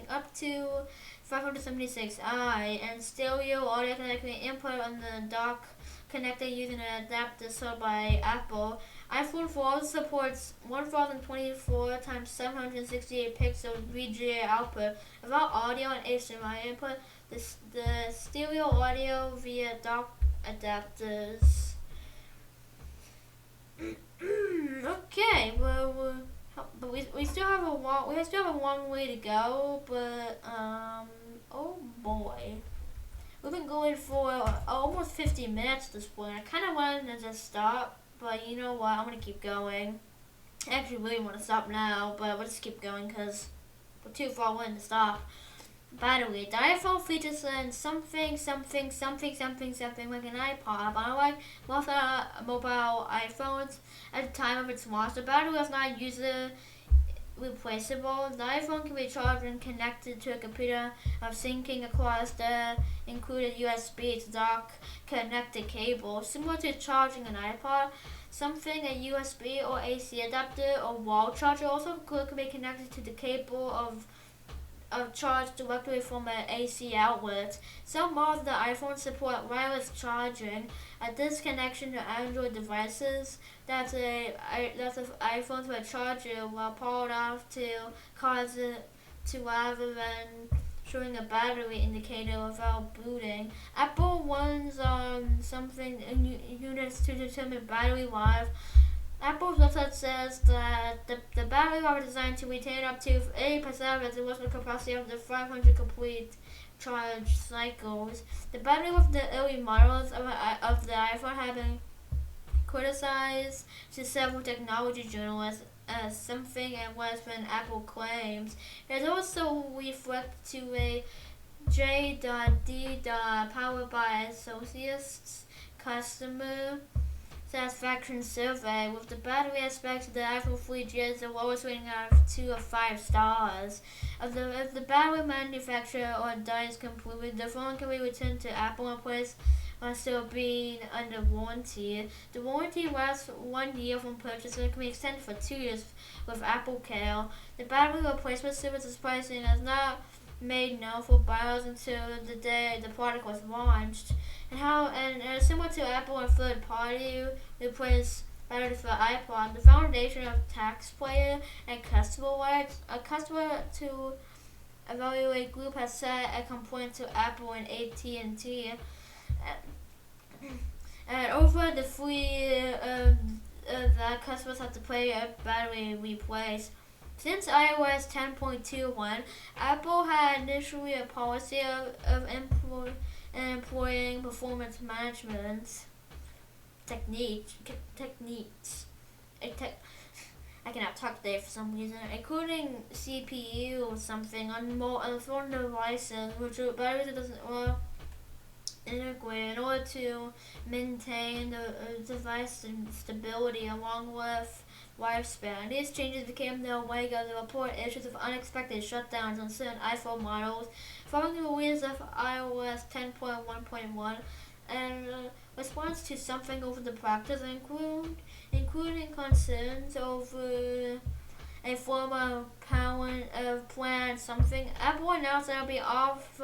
up to 576i and stereo audio connecting input on the dock connector using an adapter sold by Apple. iPhone 4 also supports 1024 x 768 pixel VGA output without audio and HDMI input. The stereo audio via dock adapters. Okay, well, but we still have a long way to go. But oh boy, we've been going for almost 50 minutes at this point. I kind of wanted to just stop, but you know what? I'm gonna keep going. I actually really want to stop now, but we'll just keep going because we're too far away to stop. By the way, the iPhone features something like an iPod, unlike most mobile iPhones at the time of its launch. The battery was not replaceable. The iPhone can be charged and connected to a computer of syncing across the included USB to dock connected cable. Similar to charging an iPod, something a USB or AC adapter or wall charger also can be connected to the cable of charge directly from an AC outlet. Some models of the iPhone support wireless charging. A disconnection to Android devices. That's an iPhone to a charger while powered off to cause it to rather than showing a battery indicator without booting. Apple runs on something in units to determine battery life. Apple's website says that the battery life is designed to retain up to 80% of its original capacity after 500 complete charge cycles. The battery of the early models of the iPhone have been criticized to several technology journalists as something and less than Apple claims. It is also referred to a J.D. powered by Associates customer satisfaction survey, with the battery aspect of the iPhone 3G as the lowest rating of 2 of 5 stars. If the battery manufacturer or dies completely, the phone can be returned to Apple in place while still being under warranty. The warranty lasts 1 year from purchase and can be extended for 2 years with Apple Care. The battery replacement service's pricing is not made known for buyers until the day the product was launched. And similar to Apple and third party replace batteries for iPod, the foundation of taxpayer and customer rights, a customer to evaluate group has sent a complaint to Apple and AT&T, and over the free that customers have to pay a battery replace. Since iOS 10.21, Apple had initially a policy of employing performance management techniques. I cannot talk today for some reason, including CPU or something on phone devices, which batteries it doesn't integrate in order to maintain the device stability along with lifespan. These changes became the way to report issues of unexpected shutdowns on certain iPhone models following the release of iOS 10.1.1 and response to something over the practice, including concerns over a former plan something. Apple announced that it will be off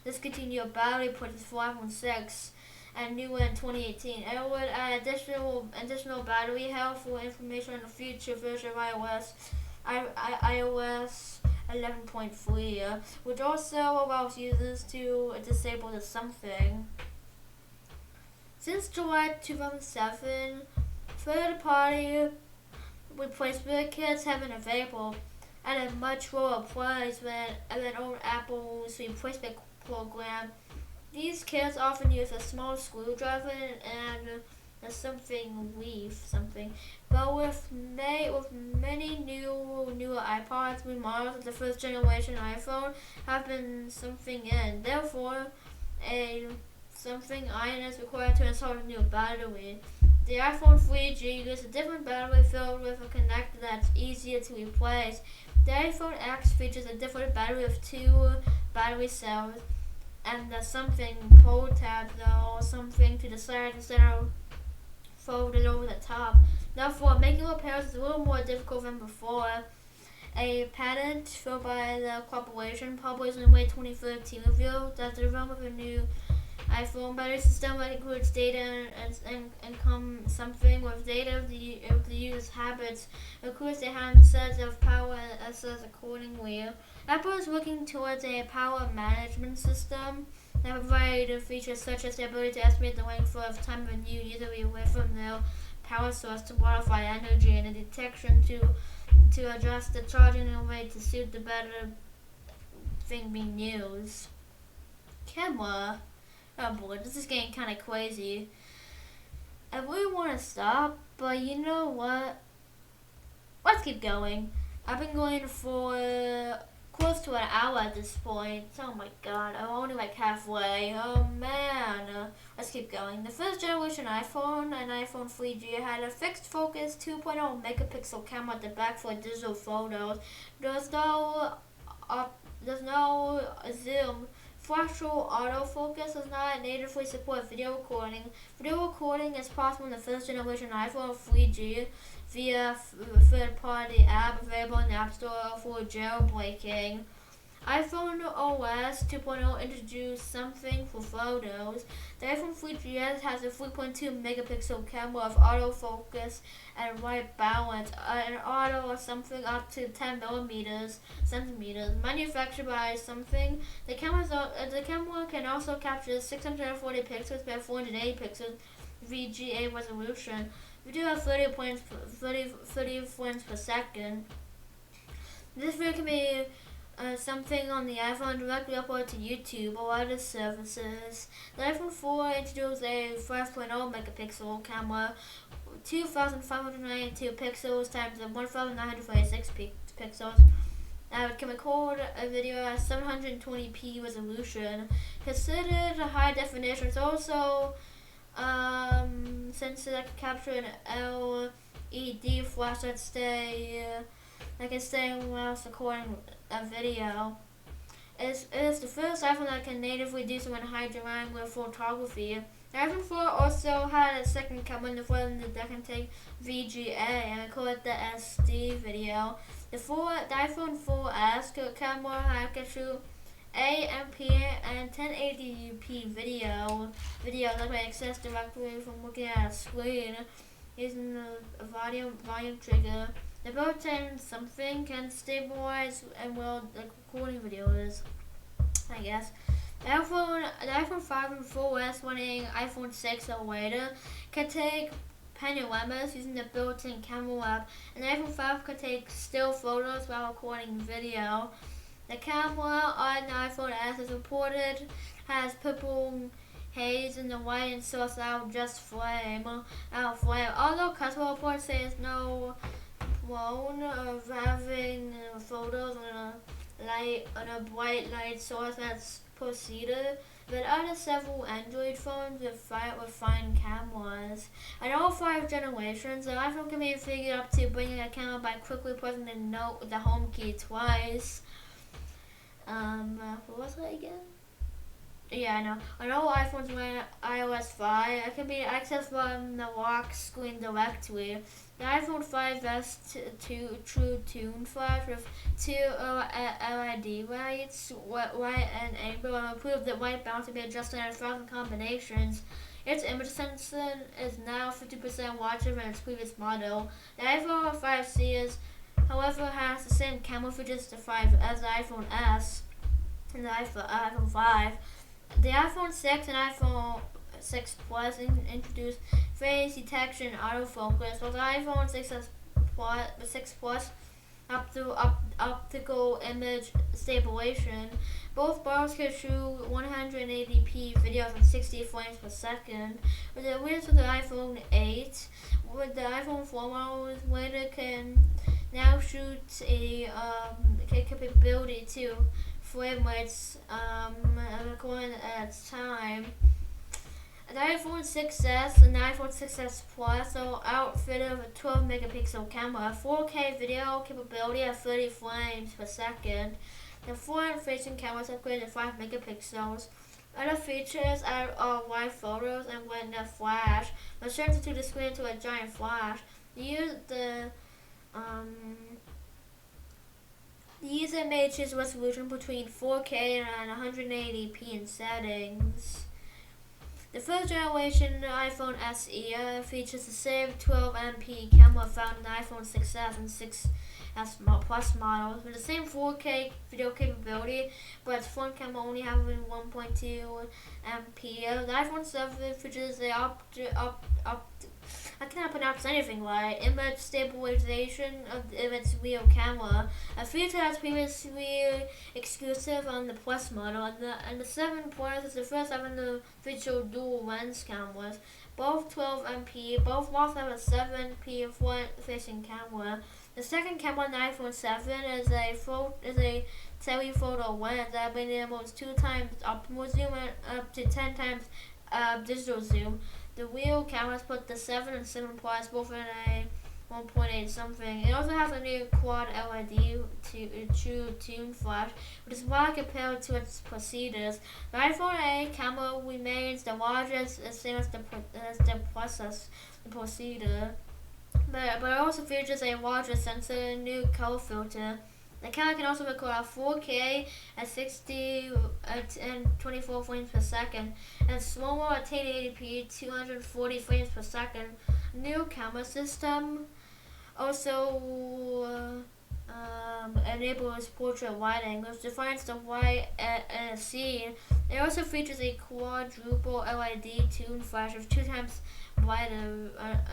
discontinued battery purchase for iPhone 6 and new in 2018. It would add additional battery health for information on the future version of iOS 11.3, which also allows users to disable the something. Since July 2007, third-party replacement kits have been available at a much lower price than old Apple's replacement program. These kits often use a small screwdriver and something, but with many newer iPods, remodels of the first generation iPhone have been something in. Therefore, a something iron is required to install a new battery. The iPhone 3G uses a different battery filled with a connector that's easier to replace. The iPhone X features a different battery with 2 battery cells and the something pull tab or something to the side instead of folded over the top. Therefore, making repairs is a little more difficult than before. A patent filed by the corporation published in late 2013 revealed that the development of a new iPhone battery system that includes data and come something with data of the user's habits, includes the handsets of power assets accordingly. Apple is working towards a power management system that provides features such as the ability to estimate the length of time of a new user away from their power source to modify energy and the detection to adjust the charging in a way to suit the better thing being used. Camera. Oh boy, this is getting kind of crazy. I really want to stop, but you know what? Let's keep going. I've been going for close to an hour at this point. Oh my god, I'm only like halfway. Oh man. Let's keep going. The first generation iPhone and iPhone 3G had a fixed focus 2.0 megapixel camera at the back for digital photos. There's no zoom. Fractal autofocus does not natively support video recording. Video recording is possible in the first generation iPhone 3G via third-party app available in the App Store for jailbreaking. iPhone OS 2.0 introduced something for photos. The iPhone 3GS has a 3.2 megapixel camera with autofocus and white balance, and auto or something up to 10 centimeters. Manufactured by something, the camera can also capture 640 pixels by 480 pixels VGA resolution. Video at 30 frames per second. This video can be something on the iPhone directly uploaded to YouTube or other services. The iPhone 4 introduced a 5.0 megapixel camera, 2,592 pixels times 1,946 pixels. It can record a video at 720p resolution. Considered a high definition, it's also since it can capture an LED flash that can stay while recording a video. It is the first iPhone that can natively do so in high angle photography. The iPhone 4 also had a second camera in the front that can take VGA and record the SD video. The iPhone 4S camera can shoot AMP and 1080p video that can be accessed directly from looking at a screen using the volume trigger. The built-in something can stabilize and the recording video is, I guess. The iPhone 5 and 4S running iPhone 6 or later can take panoramas using the built-in camera app, and the iPhone 5 can take still photos while recording video. The camera on the iPhone S is reported has purple haze in the white and source out flame. Although customer reports say there's no prone of having photos on a bright light source that's proceeded, but other several Android phones with fine cameras. In all 5 generations, the iPhone can be figured up to bringing a camera by quickly pressing the home key twice. What was that again? Yeah, I know. On all iPhones with iOS 5, it can be accessed from the lock screen directly. The iPhone 5S True Tune Flash with 2 LED lights, white and amber, will improve the white balance to be adjusted in 1,000 combinations. Its image sensor is now 50% larger than its previous model. The iPhone 5C however, has the same camera features as the iPhone S and the iPhone 5. The iPhone 6 and iPhone 6 Plus introduced face detection autofocus, while the iPhone 6 Plus optical image stabilization. Both models can shoot 180p videos at 60 frames per second. With the wheels of the iPhone 8, with the iPhone 4 models later can now shoot a capability to frame rates according at time. The iPhone 6s and the iPhone 6s Plus are outfitted with a 12 megapixel camera, 4K video capability at 30 frames per second. The front-facing cameras upgraded to 5 megapixels. Other features are wide photos and retina flash, which turns into the screen into a giant flash. The user may choose resolution between 4K and 180p in settings. The first generation iPhone SE features the same 12MP camera found in the iPhone 6s and 6s Plus models, with the same 4K video capability, but its front camera only having 1.2MP. The iPhone 7 features the I cannot pronounce anything right. Image stabilization of its rear camera, a feature that's previously exclusive on the Plus model, and the 7 Plus is the first ever to feature dual lens cameras. Both 12MP, both models have a 7P front-facing camera. The second camera on the iPhone 7 is a telephoto lens that enables 2 times optimal zoom and up to 10 times digital zoom. The real cameras put the 7 and 7 Plus both in a 1.8 something. It also has a new quad LED true tune flash, which is wide compared to its preceders. The iPhone 8 camera remains the largest, same as the Plus, the preceder, but it also features a larger sensor and new color filter. The camera can also record at 4K at 60 and 24 frames per second, and slower at 1080p 240 frames per second. New camera system also enables portrait lighting, which defines the white in a scene. It also features a quadruple LED tune flash of 2 times brighter,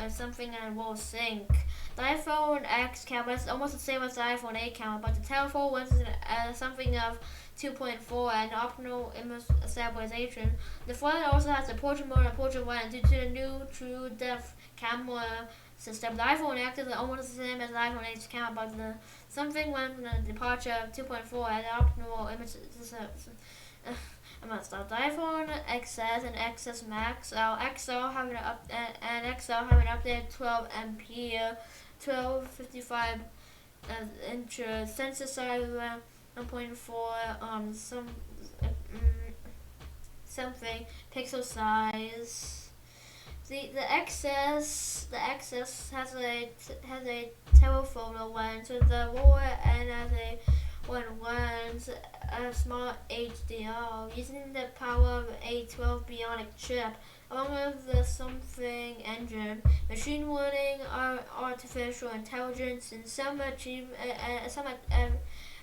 something that will sync. The iPhone X camera is almost the same as the iPhone 8 camera, but the telephoto lens is something of 2.4 and optional image stabilization. The front also has the portrait mode and portrait lens due to the new true depth camera system. The iPhone X is almost the same as the iPhone 8 camera, but the something lens and the departure of 2.4 and optional image. I'm gonna stop. The iPhone XS and XS Max, XL having an XL having updated 12 MP, 1255 inch sensor size, 1.4 something pixel size. The XS has a telephoto lens with the lower end as a one lens, a small HDR, using the power of a 12 Bionic chip, along with the something engine, machine learning, artificial intelligence, and some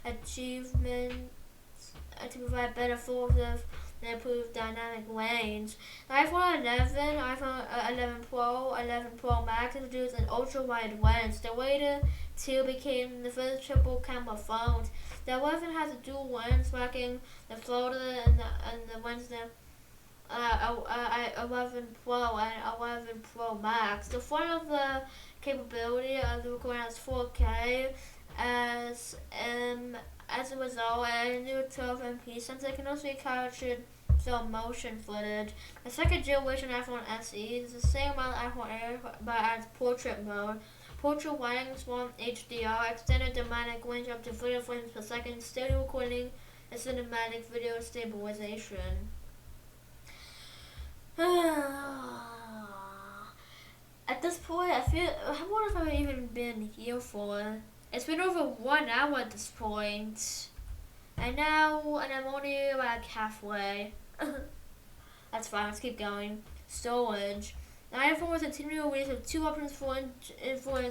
achievements to provide better focus and improved dynamic range. The iPhone 11, iPhone 11 Pro, 11 Pro Max introduced an ultra-wide lens. The later two became the first triple camera phones. The 11 has a dual lens, lacking the floater and the lens that 11 Pro and 11 Pro Max. The front of the capability of the recording has 4K as a result, a new 12 MP sensor can also be captured film motion footage. The second generation iPhone SE is the same as iPhone Air but adds portrait mode. Portrait lighting, small HDR, extended dynamic range up to 30 frames per second, stereo recording, and cinematic video stabilization. At this point, I wonder if I've even been here for. It's been over 1 hour at this point. And I'm only like halfway. That's fine, let's keep going. Storage. The iPhone was continually released with 2 options for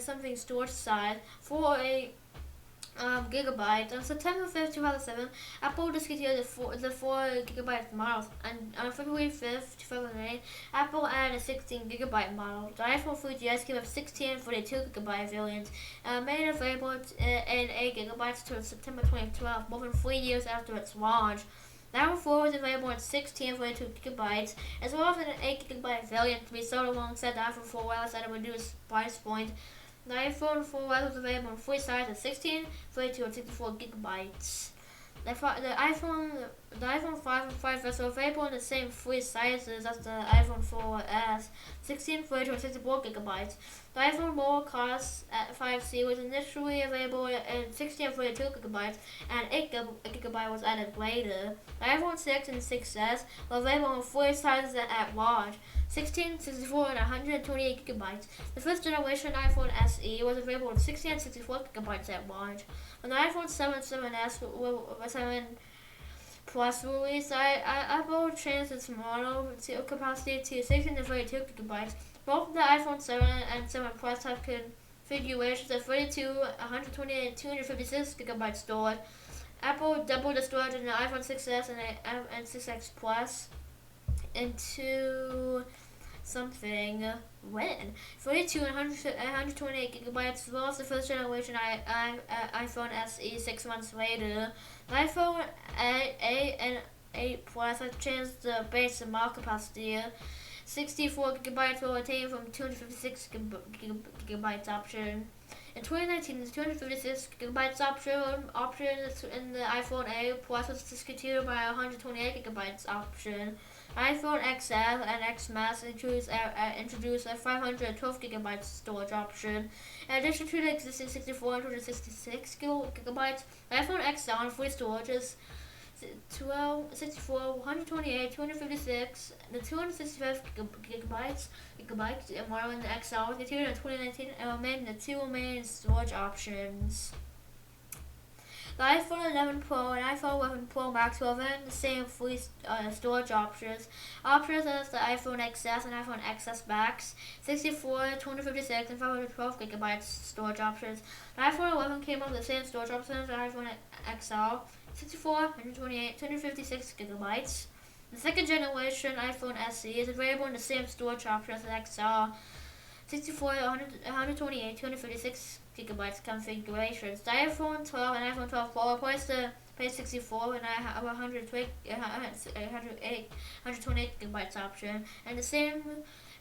something storage size. For a gigabyte. On September 5th, 2007, Apple discontinued the 4 gigabyte models, and on February 5th, 2008, Apple added a 16 gigabyte model. The iPhone 3GS came with 16 and 42 gigabyte variants, made it available in 8 gigabytes until September 2012, more than 3 years after its launch. The iPhone 4 was available in 16 and 42 gigabytes, as well as an 8 gigabyte variant to be sold alongside the iPhone 4S at a reduced price point. The iPhone 4S was available in 3 sizes: 16, 32, and 64 gigabytes. The iPhone 5 and 5S were available in the same 3 sizes as the iPhone 4S: 16, 32, and 64 gigabytes. The iPhone lower cost at 5C was initially available in 16 and 32 gigabytes, and 8 gigabyte was added later. The iPhone 6 and 6S were available in 3 sizes at large: 16, 64, and 128 gigabytes. The first generation iPhone SE was available in 60 and 64 gigabytes at large. When the iPhone 7, 7 Plus released, Apple changed its model capacity to 16 and 32 gigabytes. Both the iPhone 7 and 7 Plus have configurations of 32, 128, and 256 gigabyte storage. Apple doubled the storage in the iPhone 6s and 6X Plus into something when 42 and 128 gigabytes, as well as the first generation iPhone SE 6 months later. The iPhone 8 and 8 Plus have changed the base and model capacity. 64 gigabytes will retain from 256 gigabytes option. In 2019, the 256 gigabytes option in the iPhone 8 Plus was discontinued by 128 gigabytes option. iPhone XS and X Max introduced a 512 gigabytes storage option. In addition to the existing 64 and 266 gigabytes, the iPhone XL free storage is 64, 128, 256, the 265 gigabytes model in the XL continued in 2019 and remain the two main storage options. The iPhone 11 Pro and iPhone 11 Pro Max will remain the same free storage options. Options as the iPhone XS and iPhone XS Max, 64, 256, and 512 gigabytes storage options. The iPhone 11 came with the same storage options as the iPhone XL, 64, 128, 256 gigabytes. The second generation iPhone SE is available in the same storage options as XL, 64, 128, 256 gigabytes configurations. The iPhone 12 and iPhone 12 Pro replace the base 64 and 128 gigabytes option, and the same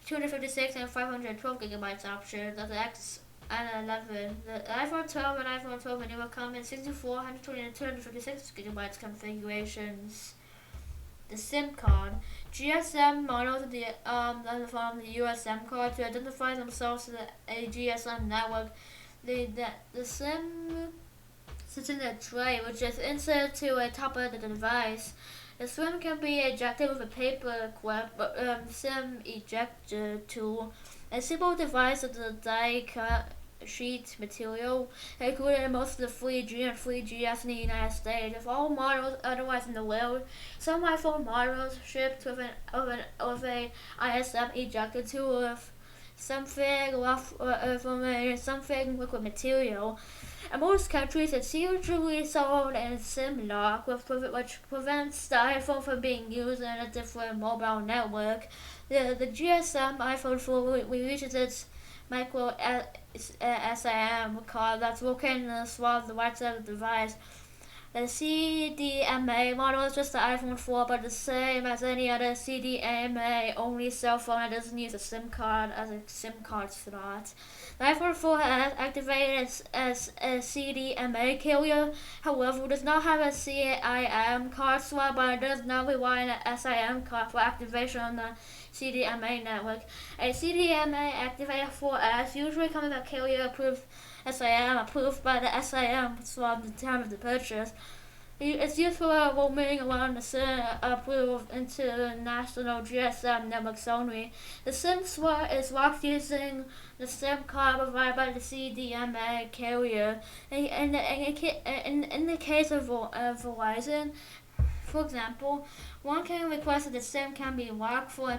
256 and 512 gigabytes option as the X and 11. The iPhone 12 and iPhone 12 mini will come in 64, 120, and 256 gigabytes configurations. The SIM card. GSM models from the US SIM card to identify themselves as a GSM network. The SIM sits in a tray, which is inserted to the top of the device. The SIM can be ejected with a paper clip, SIM ejector tool. A simple device with a die-cut sheet material included in most of the 3G and 3GS in the United States. Of all models otherwise in the world, some iPhone models shipped with a ISM ejector tool with something rough from something liquid material. In most countries, it's usually sold in SIM lock, which prevents the iPhone from being used in a different mobile network. The GSM iPhone 4 releases its micro SIM card that's located in the slot of the right side of the device. The CDMA model is just the iPhone 4, but the same as any other CDMA only cell phone that doesn't use a SIM card as a SIM card slot. The iPhone 4 has activated as a CDMA carrier, however, does not have a CIM card slot, but it does not rely on an SIM card for activation on the CDMA network. A CDMA activated 4S usually comes with a carrier approved SIM approved by the SIM slot at the time of the purchase. It's used for roaming around the SIM approved international GSM networks only. The SIM slot is locked using the SIM card provided by the CDMA carrier. In the case of Verizon, for example, one can request that the SIM can be locked for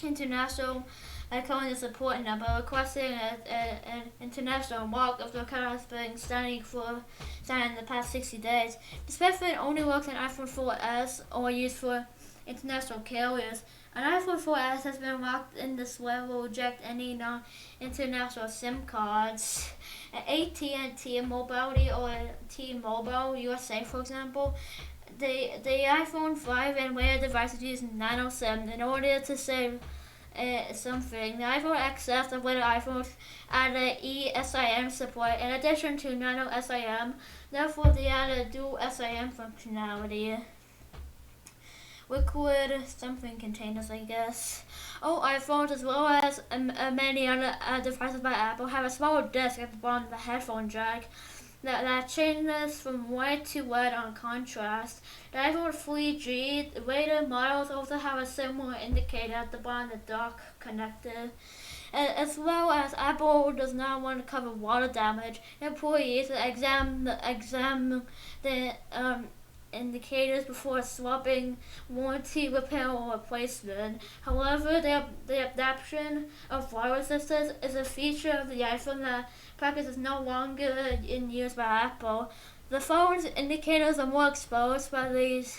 international by calling the support number, requesting an international lock if the account has been standing in the past 60 days. This method only works on iPhone 4S or used for international carriers. An iPhone 4S has been locked in this way will reject any non-international SIM cards. AT&T Mobility or T-Mobile USA, for example, the iPhone 5 and later devices use nano SIM in order to save something. The iPhone XS and later iPhones added eSIM support in addition to nano SIM. Therefore, they added dual SIM functionality. Liquid something containers, I guess. All iPhones, as well as many other devices by Apple, have a small disc at the bottom of the headphone jack that changes from white to red on contrast. The iPhone 3G later models also have a similar indicator at the bottom of the dock connector. As well as Apple does not want to cover water damage, employees examine the indicators before swapping warranty, repair, or replacement. However, the adoption of water resistance is a feature of the iPhone that practice is no longer in use by Apple. The phone's indicators are more exposed by these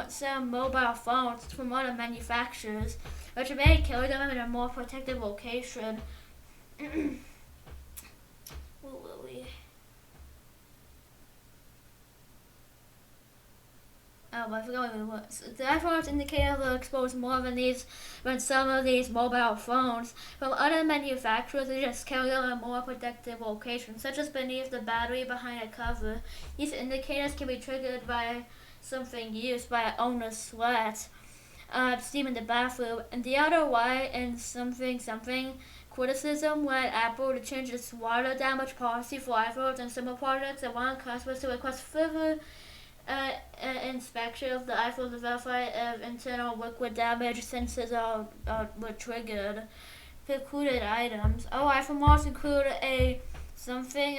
some mobile phones from other manufacturers, which may carry them in a more protected location. I forgot what it was. The iPhone's indicator will expose more than some of these mobile phones from other manufacturers. They just carry a more protected location, such as beneath the battery behind a cover. These indicators can be triggered by something used by an owner's sweat, steam in the bathroom, and the other way in something criticism led Apple to change its water damage policy for iPhones and similar products and wanted customers to request further inspection of the iPhone to verify if internal liquid damage sensors were triggered. Included items. iPhone models include a something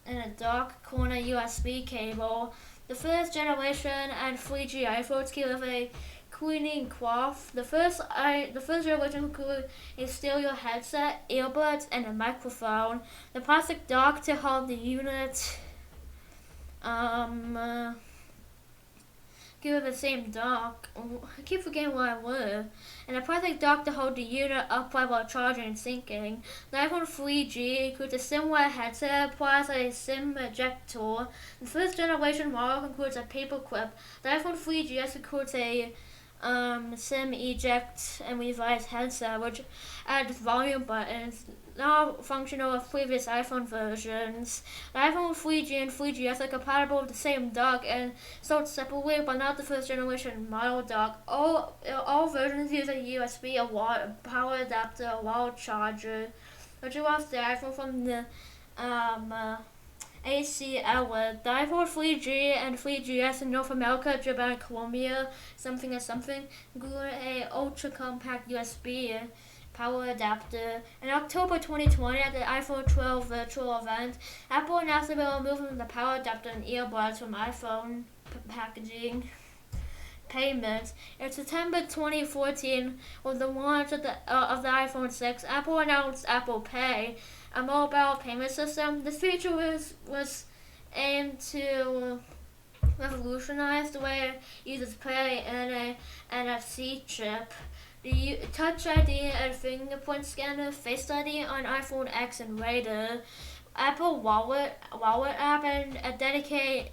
in a dark corner USB cable. The first generation and 3G iPhones came with a cleaning cloth. The first generation included a stereo headset, earbuds, and a microphone. The plastic dock to hold the unit. Give it the same dock. I keep forgetting where I live. And a plastic dock to hold the unit upright while charging and syncing. The iPhone 3G includes a similar headset plus a SIM ejector. The first generation model includes a paper clip. The iPhone 3GS includes a SIM eject and revised headset, which adds volume buttons, now functional with previous iPhone versions. The iPhone 3G and 3GS are compatible with the same dock and sold separately, but not the first generation model dock. All versions use a USB, a power adapter, a wall charger, which allows the iPhone from the AC outlet. The iPhone 3G and 3GS in North America, Japan, Colombia, something, include a ultra compact USB power adapter. In October 2020, at the iPhone 12 virtual event, Apple announced they were removing the power adapter and earbuds from iPhone packaging payments. In September 2014, with the launch of the iPhone 6, Apple announced Apple Pay, a mobile payment system. This feature was aimed to revolutionize the way users pay in a NFC chip. The Touch ID and fingerprint scanner, Face ID on iPhone X and later, Apple Wallet app, and a dedicated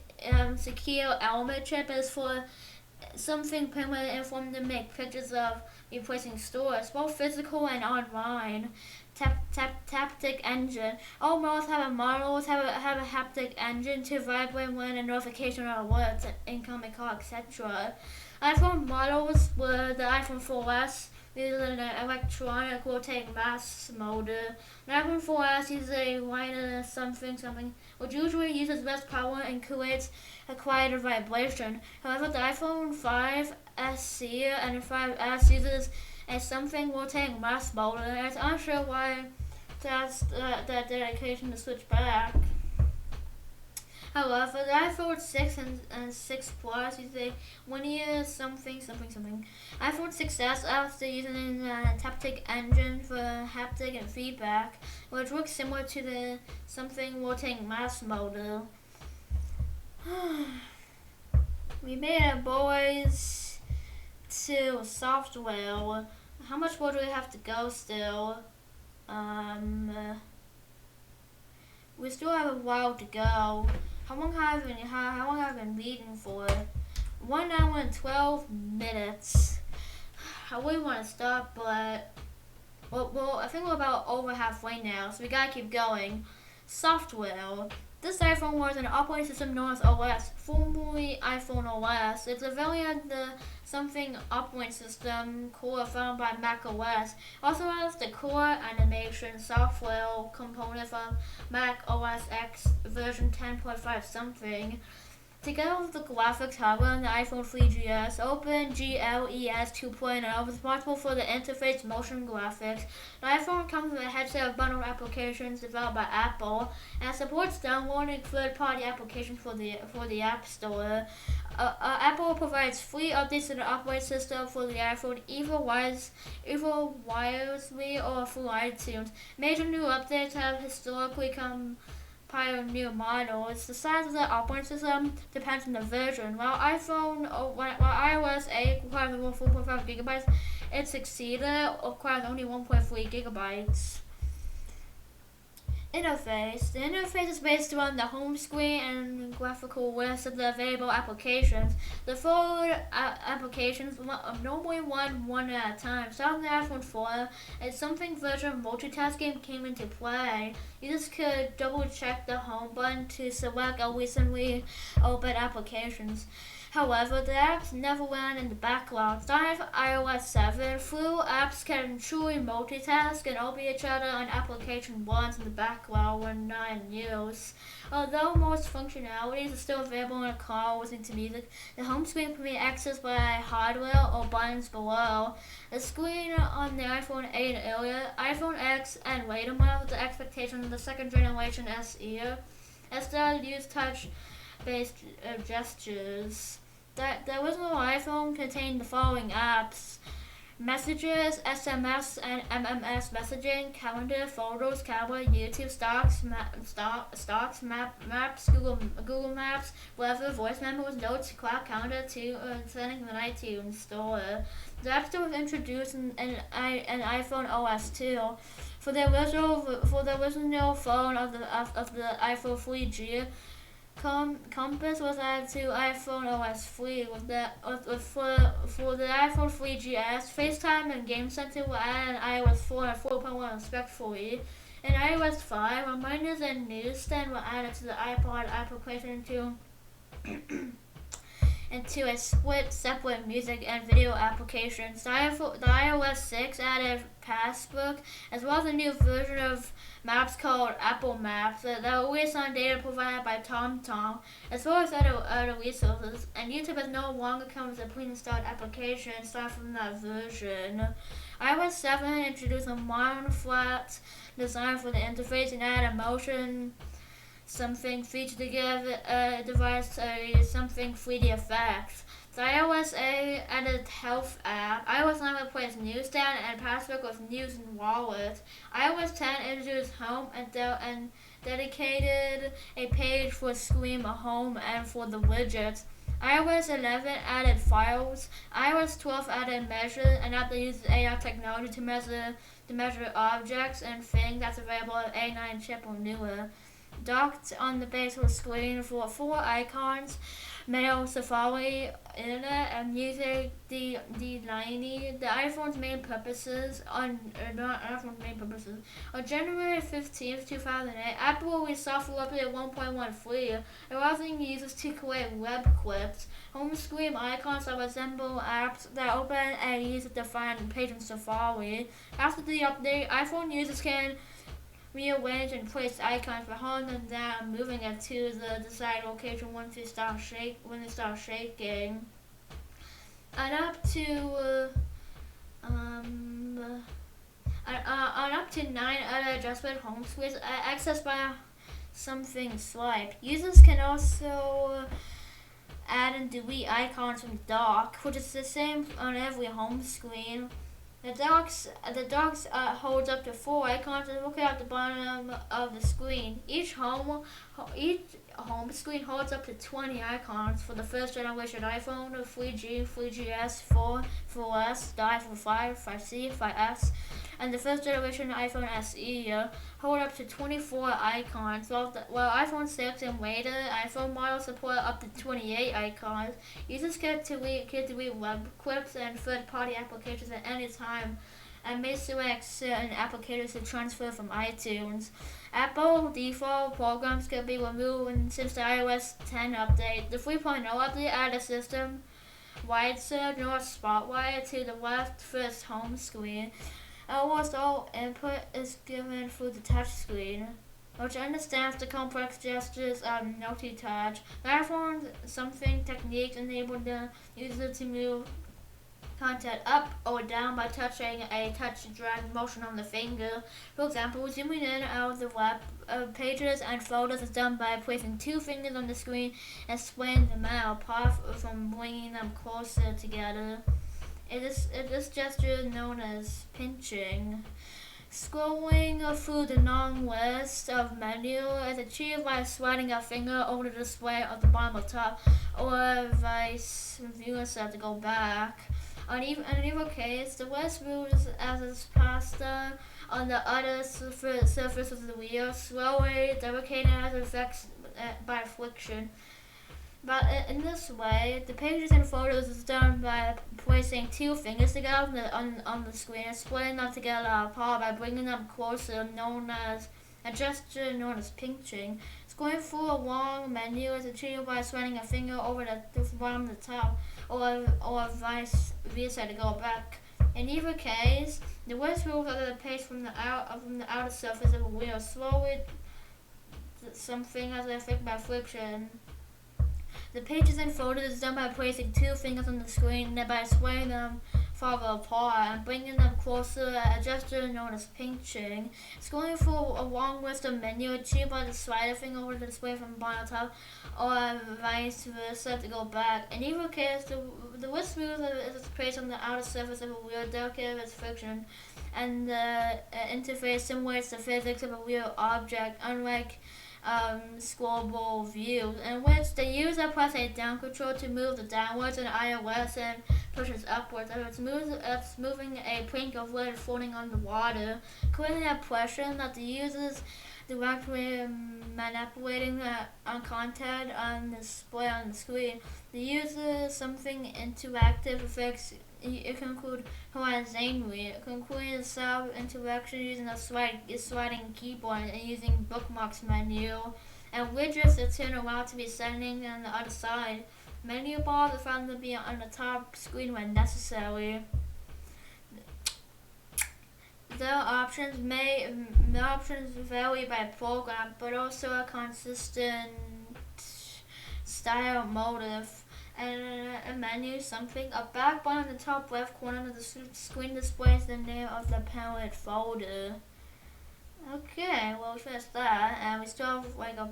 secure element chip is for something permanent and form to make pictures of replacing stores, both physical and online. Haptic engine. All models have a haptic engine to vibrate when a notification or alerts, incoming call, etc. iPhone models were the iPhone 4S uses an electronic rotating mass motor. The iPhone 4S uses a lighter something, which usually uses less power and creates a quieter vibration. However, the iPhone 5 SE and 5S uses a something rotating mass motor, and it's unsure why that's that dedication to switch back. However, the iPhone 6 and 6 Plus use a linear something. iPhone 6S after using a haptic engine for haptic and feedback, which works similar to the something rotating mass motor. We made it, boys, to software. How much more do we have to go still? We still have a while to go. How long have I been reading for? 1 hour and 12 minutes. I really want to stop, but well, I think we're about over halfway now, so we gotta keep going. Software. This iPhone was an operating system known as OS, formerly iPhone OS. It's a variant of the something operating system core found by Mac OS. Also has the core animation software component from Mac OS X version 10.5 something. Together with the graphics hardware on the iPhone 3GS, OpenGLES 2.0 was responsible for the interface motion graphics. The iPhone comes with a headset of bundled applications developed by Apple and supports downloading third-party applications for the App Store. Apple provides free updates to the operating system for the iPhone either wirelessly or through iTunes. Major new updates have historically come new models. The size of the operating system depends on the version. While iOS 8 requires over 4.5 gigabytes, its successor requires only 1.3 gigabytes. Interface. The interface is based on the home screen and graphical list of the available applications. The four applications normally run one at a time. Starting the iPhone 4, a something version of multitasking came into play. Users could double check the home button to select a recently opened applications. However, the apps never ran in the background. Starting with iOS 7, few apps can truly multitask and open each other on application runs in the background when not in use. Although most functionalities are still available in a car listening to music, the home screen can be accessed by hardware or buttons below. The screen on the iPhone 8 and earlier, iPhone X, and later models, the expectation of the second generation SE, still use touch-based gestures. The original iPhone contained the following apps: Messages, SMS and MMS messaging, calendar, photos, camera, YouTube, stocks, maps, Google Maps, weather, voice memos, notes, cloud calendar, settings, and iTunes Store. The App Store was introduced in iPhone OS 2 for the original phone of the iPhone 3G. Compass was added to iPhone OS 3 for the iPhone 3GS. FaceTime and Game Center were added in iOS 4 and 4.1 respectively. In iOS 5, reminders and newsstand were added to the iPod application into a split separate music and video applications. The iOS 6 added Passbook, as well as a new version of Maps called Apple Maps that relies on data provided by TomTom, as well as other resources. And YouTube has no longer come as a pre-installed application starting from that version. iOS 7 introduced a modern flat design for the interface and added a motion something feature to give a device something 3D effects. The iOS 8 added Health app. iOS 9 replaced Newsstand and Passbook with News and Wallet. iOS 10 introduced Home and dedicated a page for Screen Home and for the widgets. iOS 11 added Files. iOS 12 added Measure, and app that uses AI technology to measure objects and things that's available on A9 chip or newer. Docked on the base of the screen for four icons: Mail, Safari, Internet, and Music. The iPhone's main purposes on January 15th, 2008, Apple released software update 1.13, allowing users to create web clips, home screen icons that resemble apps that open a user-defined page in Safari. After the update, iPhone users can rearrange and place icons by holding them down and moving it to the desired location when they start shaking. And up to 9 other adjustment home screens accessed by something swipe. Users can also add and delete icons from the dock, which is the same on every home screen. The docks holds up to 4 icons and located at the bottom of the screen. Each home screen holds up to 20 icons for the first generation iPhone, 3G, 3GS, 4, 4S, the iPhone 5, 5C, 5S, and the first generation iPhone SE hold up to 24 icons, while iPhone 6 and later iPhone models support up to 28 icons. Users can delete web clips and third-party applications at any time, and may select certain applications to transfer from iTunes. Apple default programs can be removed since the iOS 10 update. The 3.0 update added a system-wide surge or spotlight to the left first home screen. Almost all input is given through the touch screen, which understands the complex gestures of multi-touch. The iPhone's something techniques enable the user to move content up or down by touching a touch drag motion on the finger. For example, zooming in and out of the web pages and photos is done by placing 2 fingers on the screen and swaying them out, apart from bringing them closer together. This gesture is known as pinching. Scrolling through the long list of menu is achieved by sliding a finger over the display at the bottom or top, or vice versa to go back. On either case, the west moves as its pasta on the other surface of the wheel, slowly deprecating as effects by friction. But in this way, the pages and photos is done by placing two fingers together on the screen and splitting them together apart by bringing them closer, known as a gesture known as pinching. Going through a long menu is achieved by sliding a finger over the bottom of the top, or vice versa to go back. In either case, the wrist moves under the page from the outer surface of a wheel, slowly something as effect by friction. The pages and photos is done by placing two fingers on the screen and then by swaying them farther apart and bringing them closer, a gesture known as pinching. Scrolling through a long list of menu achieved by the slider finger over the display from bottom to top, or vice versa to go back. In either case, the wrist moves is placed on the outer surface of a wheel, delicate as friction, and the interface simulates the physics of a real object, unlike scrollable views, in which the user presses a down control to move the downwards in iOS and pushes upwards. If it's moving a plank of wood floating on the water, creating the impression that the user is directly manipulating the content on the display on the screen. The user something interactive effects. It can include horizontally. It can include self interaction using a sliding keyboard and using bookmarks menu, and widgets that turn around to be sending on the other side. Menu bars are found to be on the top screen when necessary. The options vary by program, but also a consistent style motive. And a menu something. A back button in the top left corner of the screen displays the name of the parent folder. Okay, well we finished that, and we still have like a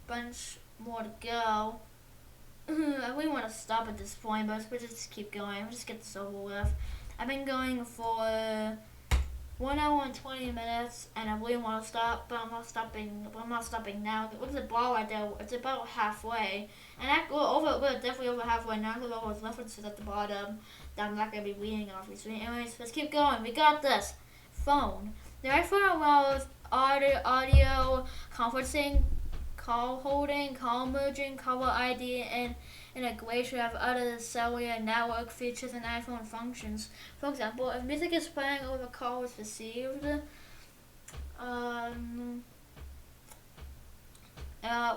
bunch more to go. I really want to stop at this point, but we'll just keep going. We'll just get this over with. I've been going for 1 hour and 20 minutes, and I really want to stop, but I'm not stopping now. Look at the bar right there. It's about halfway, and we're definitely over halfway now because all those references at the bottom that I'm not gonna be reading, obviously. Anyways, let's keep going. We got this. Phone. The iPhone allows audio conferencing, call holding, call merging, caller ID, and integration of other cellular network features and iPhone functions. For example, if music is playing or the call is received,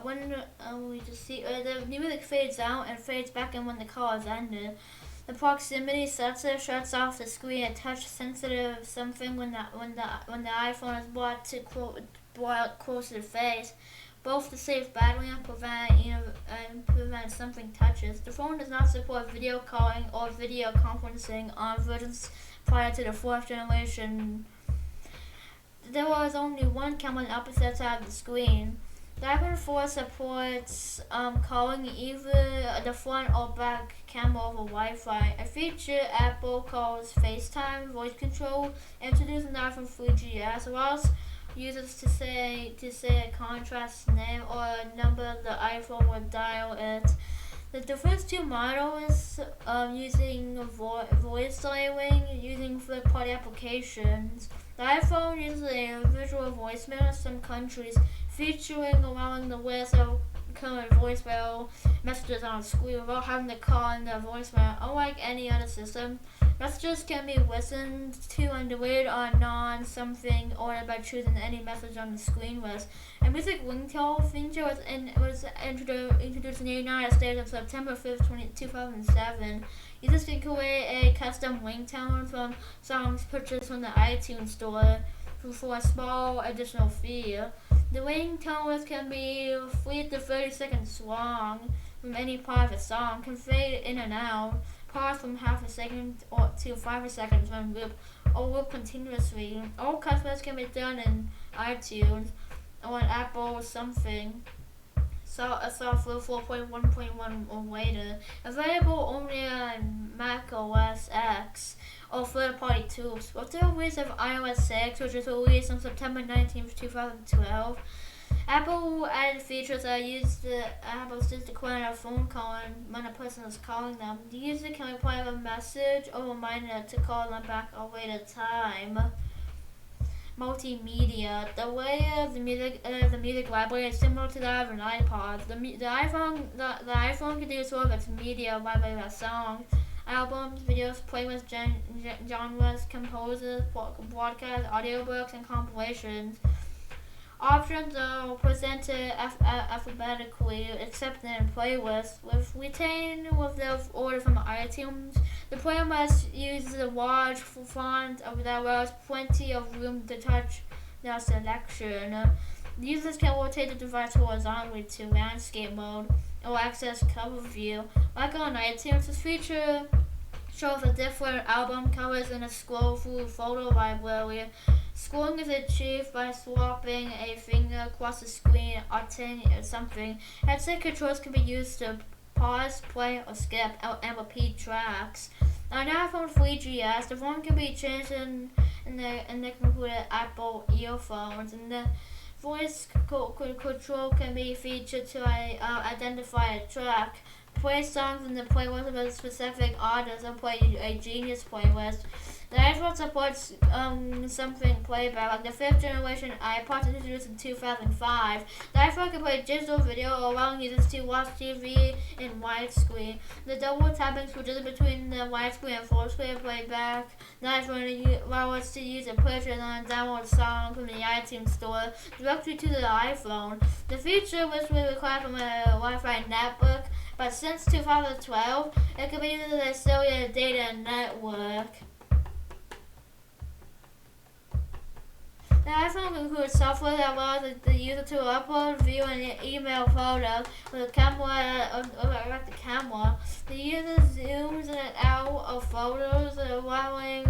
when we just see the music fades out and fades back in when the call is ended. The proximity sensor shuts off the screen at touch-sensitive something when the iPhone is brought close to the face, both to save battery and prevent something touches. The phone does not support video calling or video conferencing on versions prior to the 4th generation. There was only one camera on the opposite side of the screen. The iPhone 4 supports calling either the front or back camera over Wi-Fi, a feature Apple calls FaceTime voice control, introduced in the iPhone 3GS, allows users to say a contrast name or a number the iPhone would dial it. The first two models using voice dialing using third-party applications. The iPhone uses a visual voicemail in some countries, featuring allowing the list of current voicemail messages on the screen without having to call in the voicemail. Unlike any other system, messages can be listened to and deleted on non-something order by choosing any message on the screen list. A music ringtone feature was introduced in the United States on September 5th, 2007. Users can create a custom ringtone from songs purchased from the iTunes Store for a small additional fee. The ringtone list can be 3 to 30 seconds long from any part of a song, can fade in and out, pause from half a second to 5 seconds when loop, or loop continuously. All customers can be done in iTunes or on Apple something. Software 4.1.1 or later. Available only on Mac OS X or third-party tools. With the release of iOS 6, which was released on September 19th, 2012, Apple added features that use the Apple's just decline a phone call when a person is calling them. The user can reply with a message or reminder to call them back at a later time. Multimedia. The way of the music library is similar to that of an iPod. The iPhone can do sort of its media library of songs, albums, videos, playlists, genres, composers, broadcasts, audiobooks, and compilations. Options are presented alphabetically, except in playlists, with retained with the order from iTunes. The playlist uses a large font that allows plenty of room to touch their selection. Users can rotate the device horizontally to landscape mode or access cover view. Like on iTunes, this feature shows the different album covers in a scroll through photo library. Scrolling is achieved by swapping a finger across the screen or something. Headset controls can be used to pause, play, or skip, and repeat tracks. On iPhone 3GS, the phone can be changed in the included Apple earphones, and the voice control can be featured to identify a track, play songs in the playlist of a specific artist, or play a Genius playlist. The iPhone supports something playback, like the 5th generation iPod introduced in 2005. The iPhone can play digital video, allowing users to watch TV in widescreen. The double tapping switches between the widescreen and full screen playback. The iPhone allows us to use a purchase and download songs from the iTunes Store directly to the iPhone. The feature was required from a Wi-Fi network, but since 2012, it can be used as a cellular data network. The iPhone includes software that allows the user to upload, view, and email photos with the camera. The user zooms in and out of photos, allowing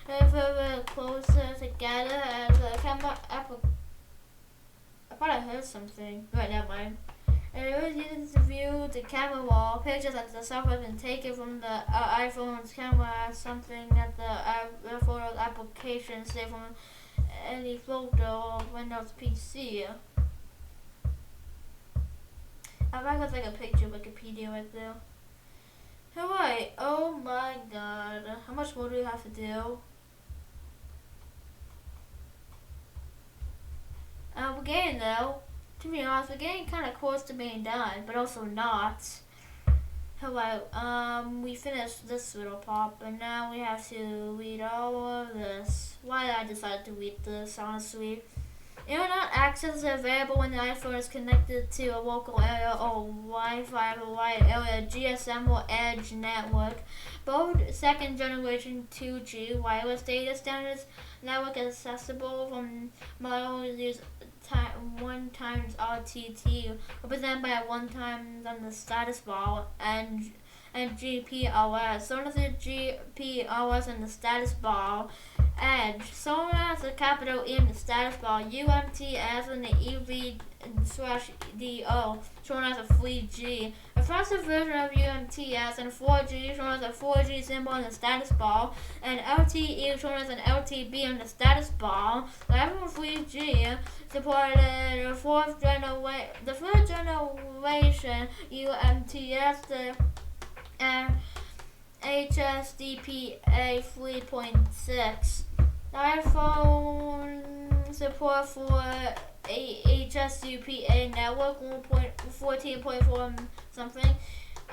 further closer together as the camera. I thought I heard something. Right, never mind. It uses to view the camera roll, pictures that the software can take it from the iPhone's camera, something that the photo application say from any photo of Windows PC. I might have like a picture of Wikipedia right there. Alright, oh my god. How much more do we have to do? We're getting though. To be honest, we're getting kind of close to being done, but also not. Hello, we finished this little part, but now we have to read all of this. Why did I decide to read this, honestly? Internet access is available when the iPhone is connected to a local area or Wi-Fi or wide area GSM or Edge network. Both second generation 2G wireless data standards network is accessible from models use 1 times RTT, represented by a 1 times on the status bar, and GPRS. So as the GPRS and the status bar. Edge. So as a capital E in the status bar. UMTS and the EV/DO, shown as a 3G. A faster version of UMTS and 4G, shown as a 4G symbol in the status bar, and LTE, shown as an LTB in the status bar. The iPhone 3G supported the third generation UMTS, and HSDPA 3.6. The iPhone support for HSDPA network 14.4 something,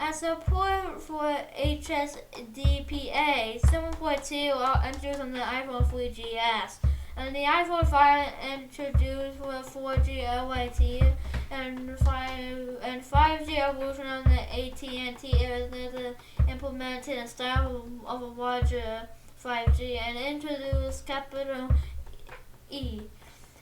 and support for HSDPA 7.2 are introduced on the iPhone 3GS. And the iPhone 5 introduced for 4G LTE and 5G evolution on the AT&T is implemented in style of a larger 5G and introduced capital E.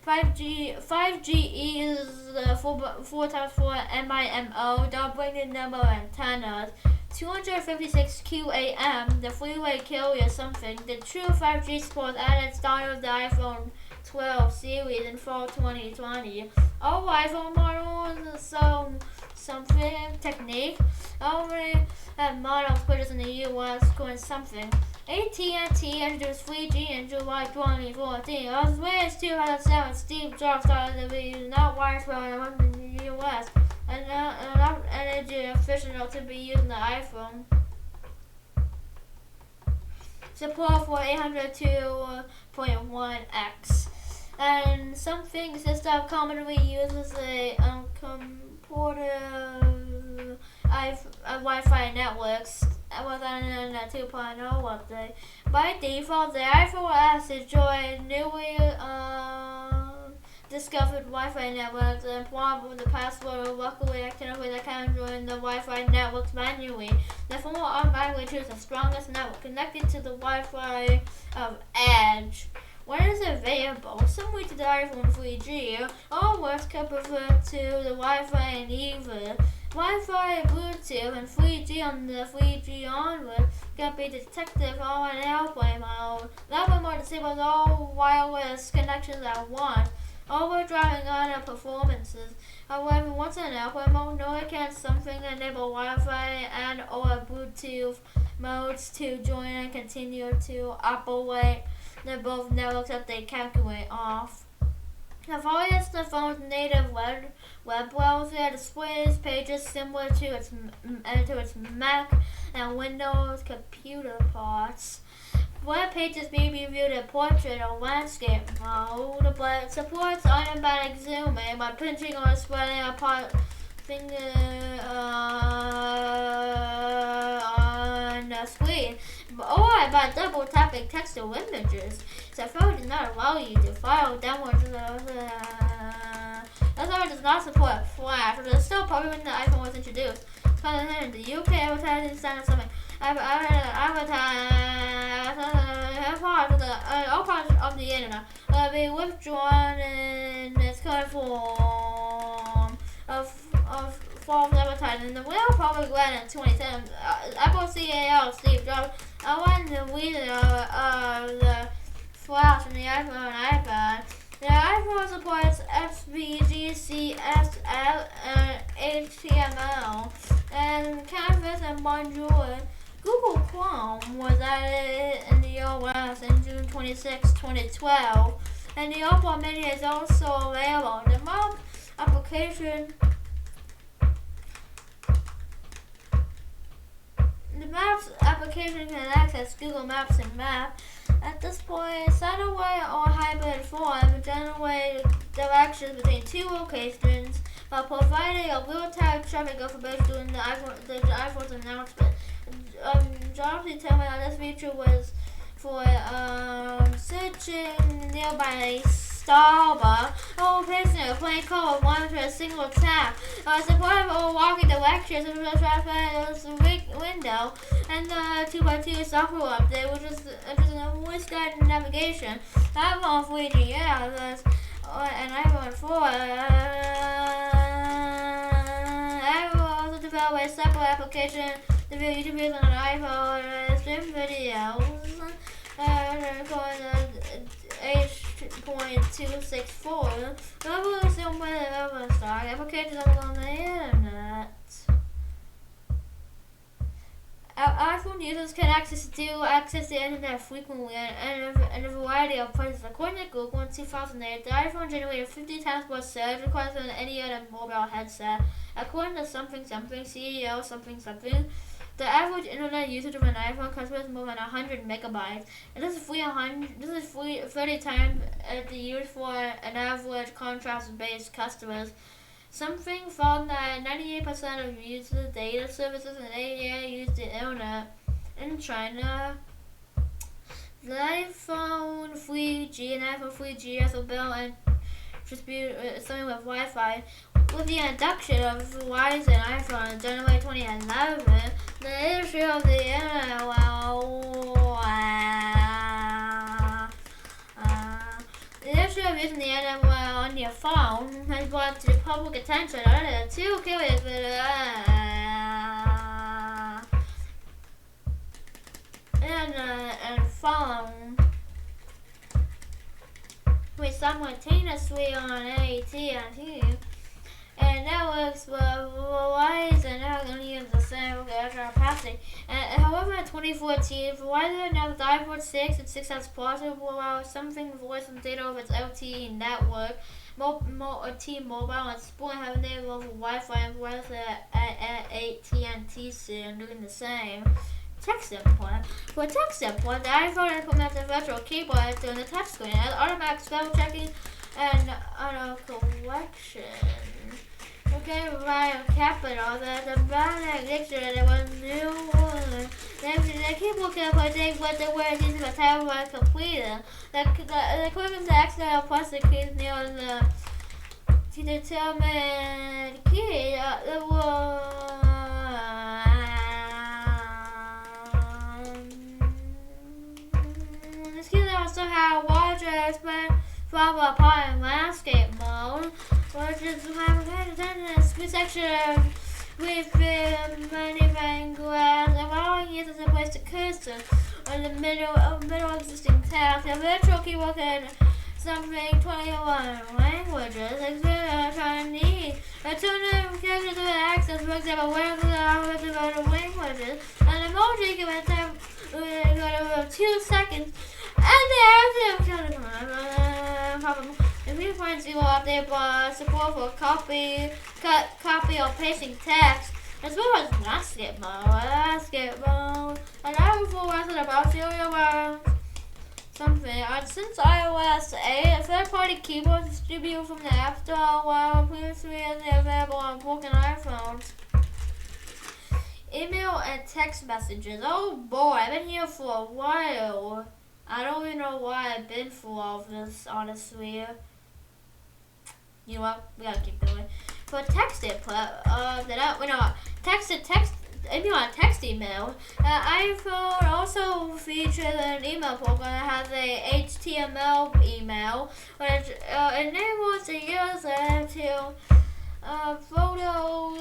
5GE is 4x4 MIMO, doubling the number of antennas. 256 QAM, the freeway carrier something. The true 5G supports added style of the iPhone 12 series in fall 2020. All iPhone models show something technique. Already have models purchased in the U.S. scoring something. AT&T introduced 3G in July 2014. As late as 2007, Steve Jobs started to be not widespread in the U.S. and enough energy efficient to be used in the iPhone. Support for 802.1x. And something system commonly uses a computer Wi-Fi networks with Internet 2.0 update. By default, the iPhone S enjoys newly discovered Wi-Fi networks and prompt with the password or locally activate that can join the Wi-Fi networks manually. The phone will automatically choose the strongest network connected to the Wi-Fi of Edge. When it is available, similar to the iPhone 3G, all works can convert to the Wi-Fi and either Wi-Fi, Bluetooth, and 3G on the 3G onward can be detected on an airplane mode. Airplane mode disables all wireless connections at once, overdriving other performances. However, once in airplane mode, no can something enable Wi-Fi and or Bluetooth modes to join and continue to operate. They're both networks that they calculate off. Safari is the phone's native web browser. Displays pages similar to its Mac and Windows computer parts. Web pages may be viewed in portrait or landscape mode, but it supports automatic zooming by pinching or spreading apart finger on the screen, or by double tapping text or images. Safari does not allow you to file downwards. Safari does not support Flash, but it's still popular when the iPhone was introduced. In the UK, advertising standard something. All parts of the internet be withdrawn in its current form of false advertising. The real public read in 2010. Apple CEO Steve Jobs outlined the reason of the flash in the iPhone and iPad. The iPhone supports SVG, CSL, and HTML, and Canvas and Bonjour. Google Chrome was added in the OS in June 26, 2012, and the Opera Mini is also available. The Maps application can access Google Maps and Map. At this point, satellite or hybrid form generate directions between two locations while providing a real-time traffic information during the iPhone's announcement. Jobs told me that this feature was for searching nearby Starbucks or placing a plain code with one to a single tap. Support for walking directions in the traffic window, and the 2x2 software update, which is a voice guided navigation. iPhone 3G, and iPhone 4. Apple also developed a separate application to view YouTube videos on an iPhone and stream videos. H.264. Apple is still with the stock applications on the internet. iPhone users can access the internet frequently and a variety of places. According to Google, in 2008, the iPhone generated 50 times more search requests than any other mobile headset. According to something CEO something, the average internet usage of an iPhone customer is more than 100 megabytes. And this is 30 times the use for an average contrast-based customers. Something found that 98% of users data services in Asia use the internet. In China, the iPhone 3G and iPhone 3GS will build and distribute something with Wi-Fi. With the introduction of Verizon iPhone in January 2011, the industry of the internet the issue of using the internet while on your phone has brought to public attention other two carriers and phone. with simultaneously on AT&T. And networks with Verizon are going to use the same capacity. And however, in 2014, Verizon announced the iPhone 6 and 6 has possible while something voice and data over its LTE network. T-Mobile and Sprint have enabled Wi-Fi and Verizon at AT&T soon doing the same. Text input. For text input, the iPhone implements a virtual keyboard during the touchscreen and automatic spell checking and auto correction. Okay, right capital. The magnetic dictionary was new. The keyboard can predict what the word is if a type was completed. The quicker the external plus the keys near the to determine key the word. This key also have watches but from a part in landscape mode, which is the section with many glass, allowing users to place the cursor on the middle existing tab. The virtual keyboard can something 21 languages, including Chinese. Alternative characters with access, for example, where the alphabet languages, and emoji can type within 2 seconds. And the active if we find zero update support for copy or pasting text, as well as landscape mode, and I will forward about serial something. Since iOS 8, a third-party keyboard distributed from the App Store, while previously available on broken iPhones. Email and text messages. Oh boy, I've been here for a while. I don't even know why I've been through all of this, honestly. You know what? We gotta keep going. For text input, text email. iPhone also features an email program that has a HTML email, which enables the user to photos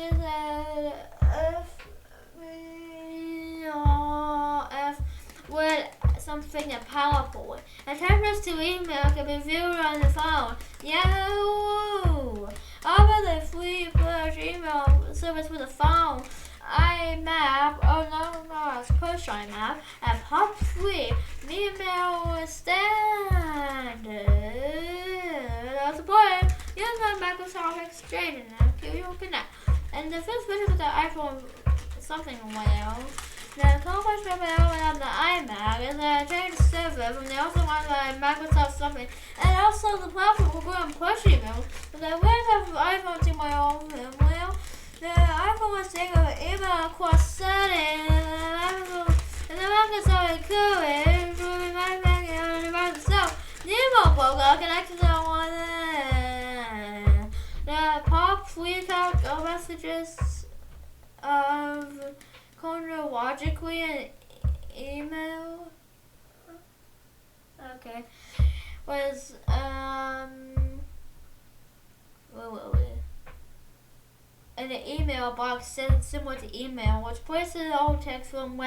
with something in PowerPoint. Attachments to email can be viewed on the phone. Yahoo! Over the free push email service for the phone, IMAP, it's push IMAP, and Pop Free email standard. Supported using Microsoft Exchange and QQ Connect. And the first version of the iPhone something well. The complex available on the iMac is a changed server from the also one by Microsoft something, and also the platform will go and push email. But the way of iPhone to my own well, the iPhone was taking an email across settings, and the Microsoft included improving my Mac and Microsoft. The email program connected to one end. The pop free count of messages of chronologically an email was in an email box similar to email, which places all text from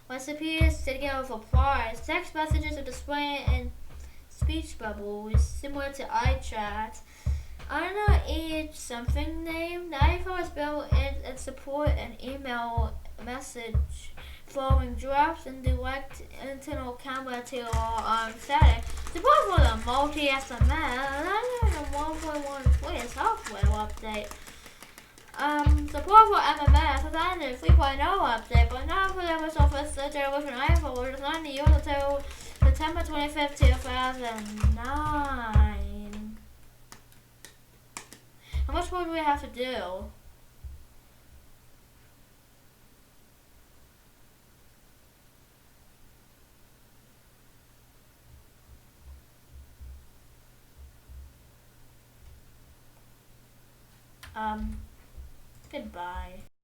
recipes together with replies. Text messages are displayed in speech bubbles similar to iChat. Under each something name, the iPhone is built in and support an email message following drafts and direct internal camera to settings. Support for the multi-SMS, the 1.13 software update. Support for MMS is on the 3.0 update, but not for the original first generation iPhone, which is on the use until September 25th, 2009. How much more do we have to do? Goodbye.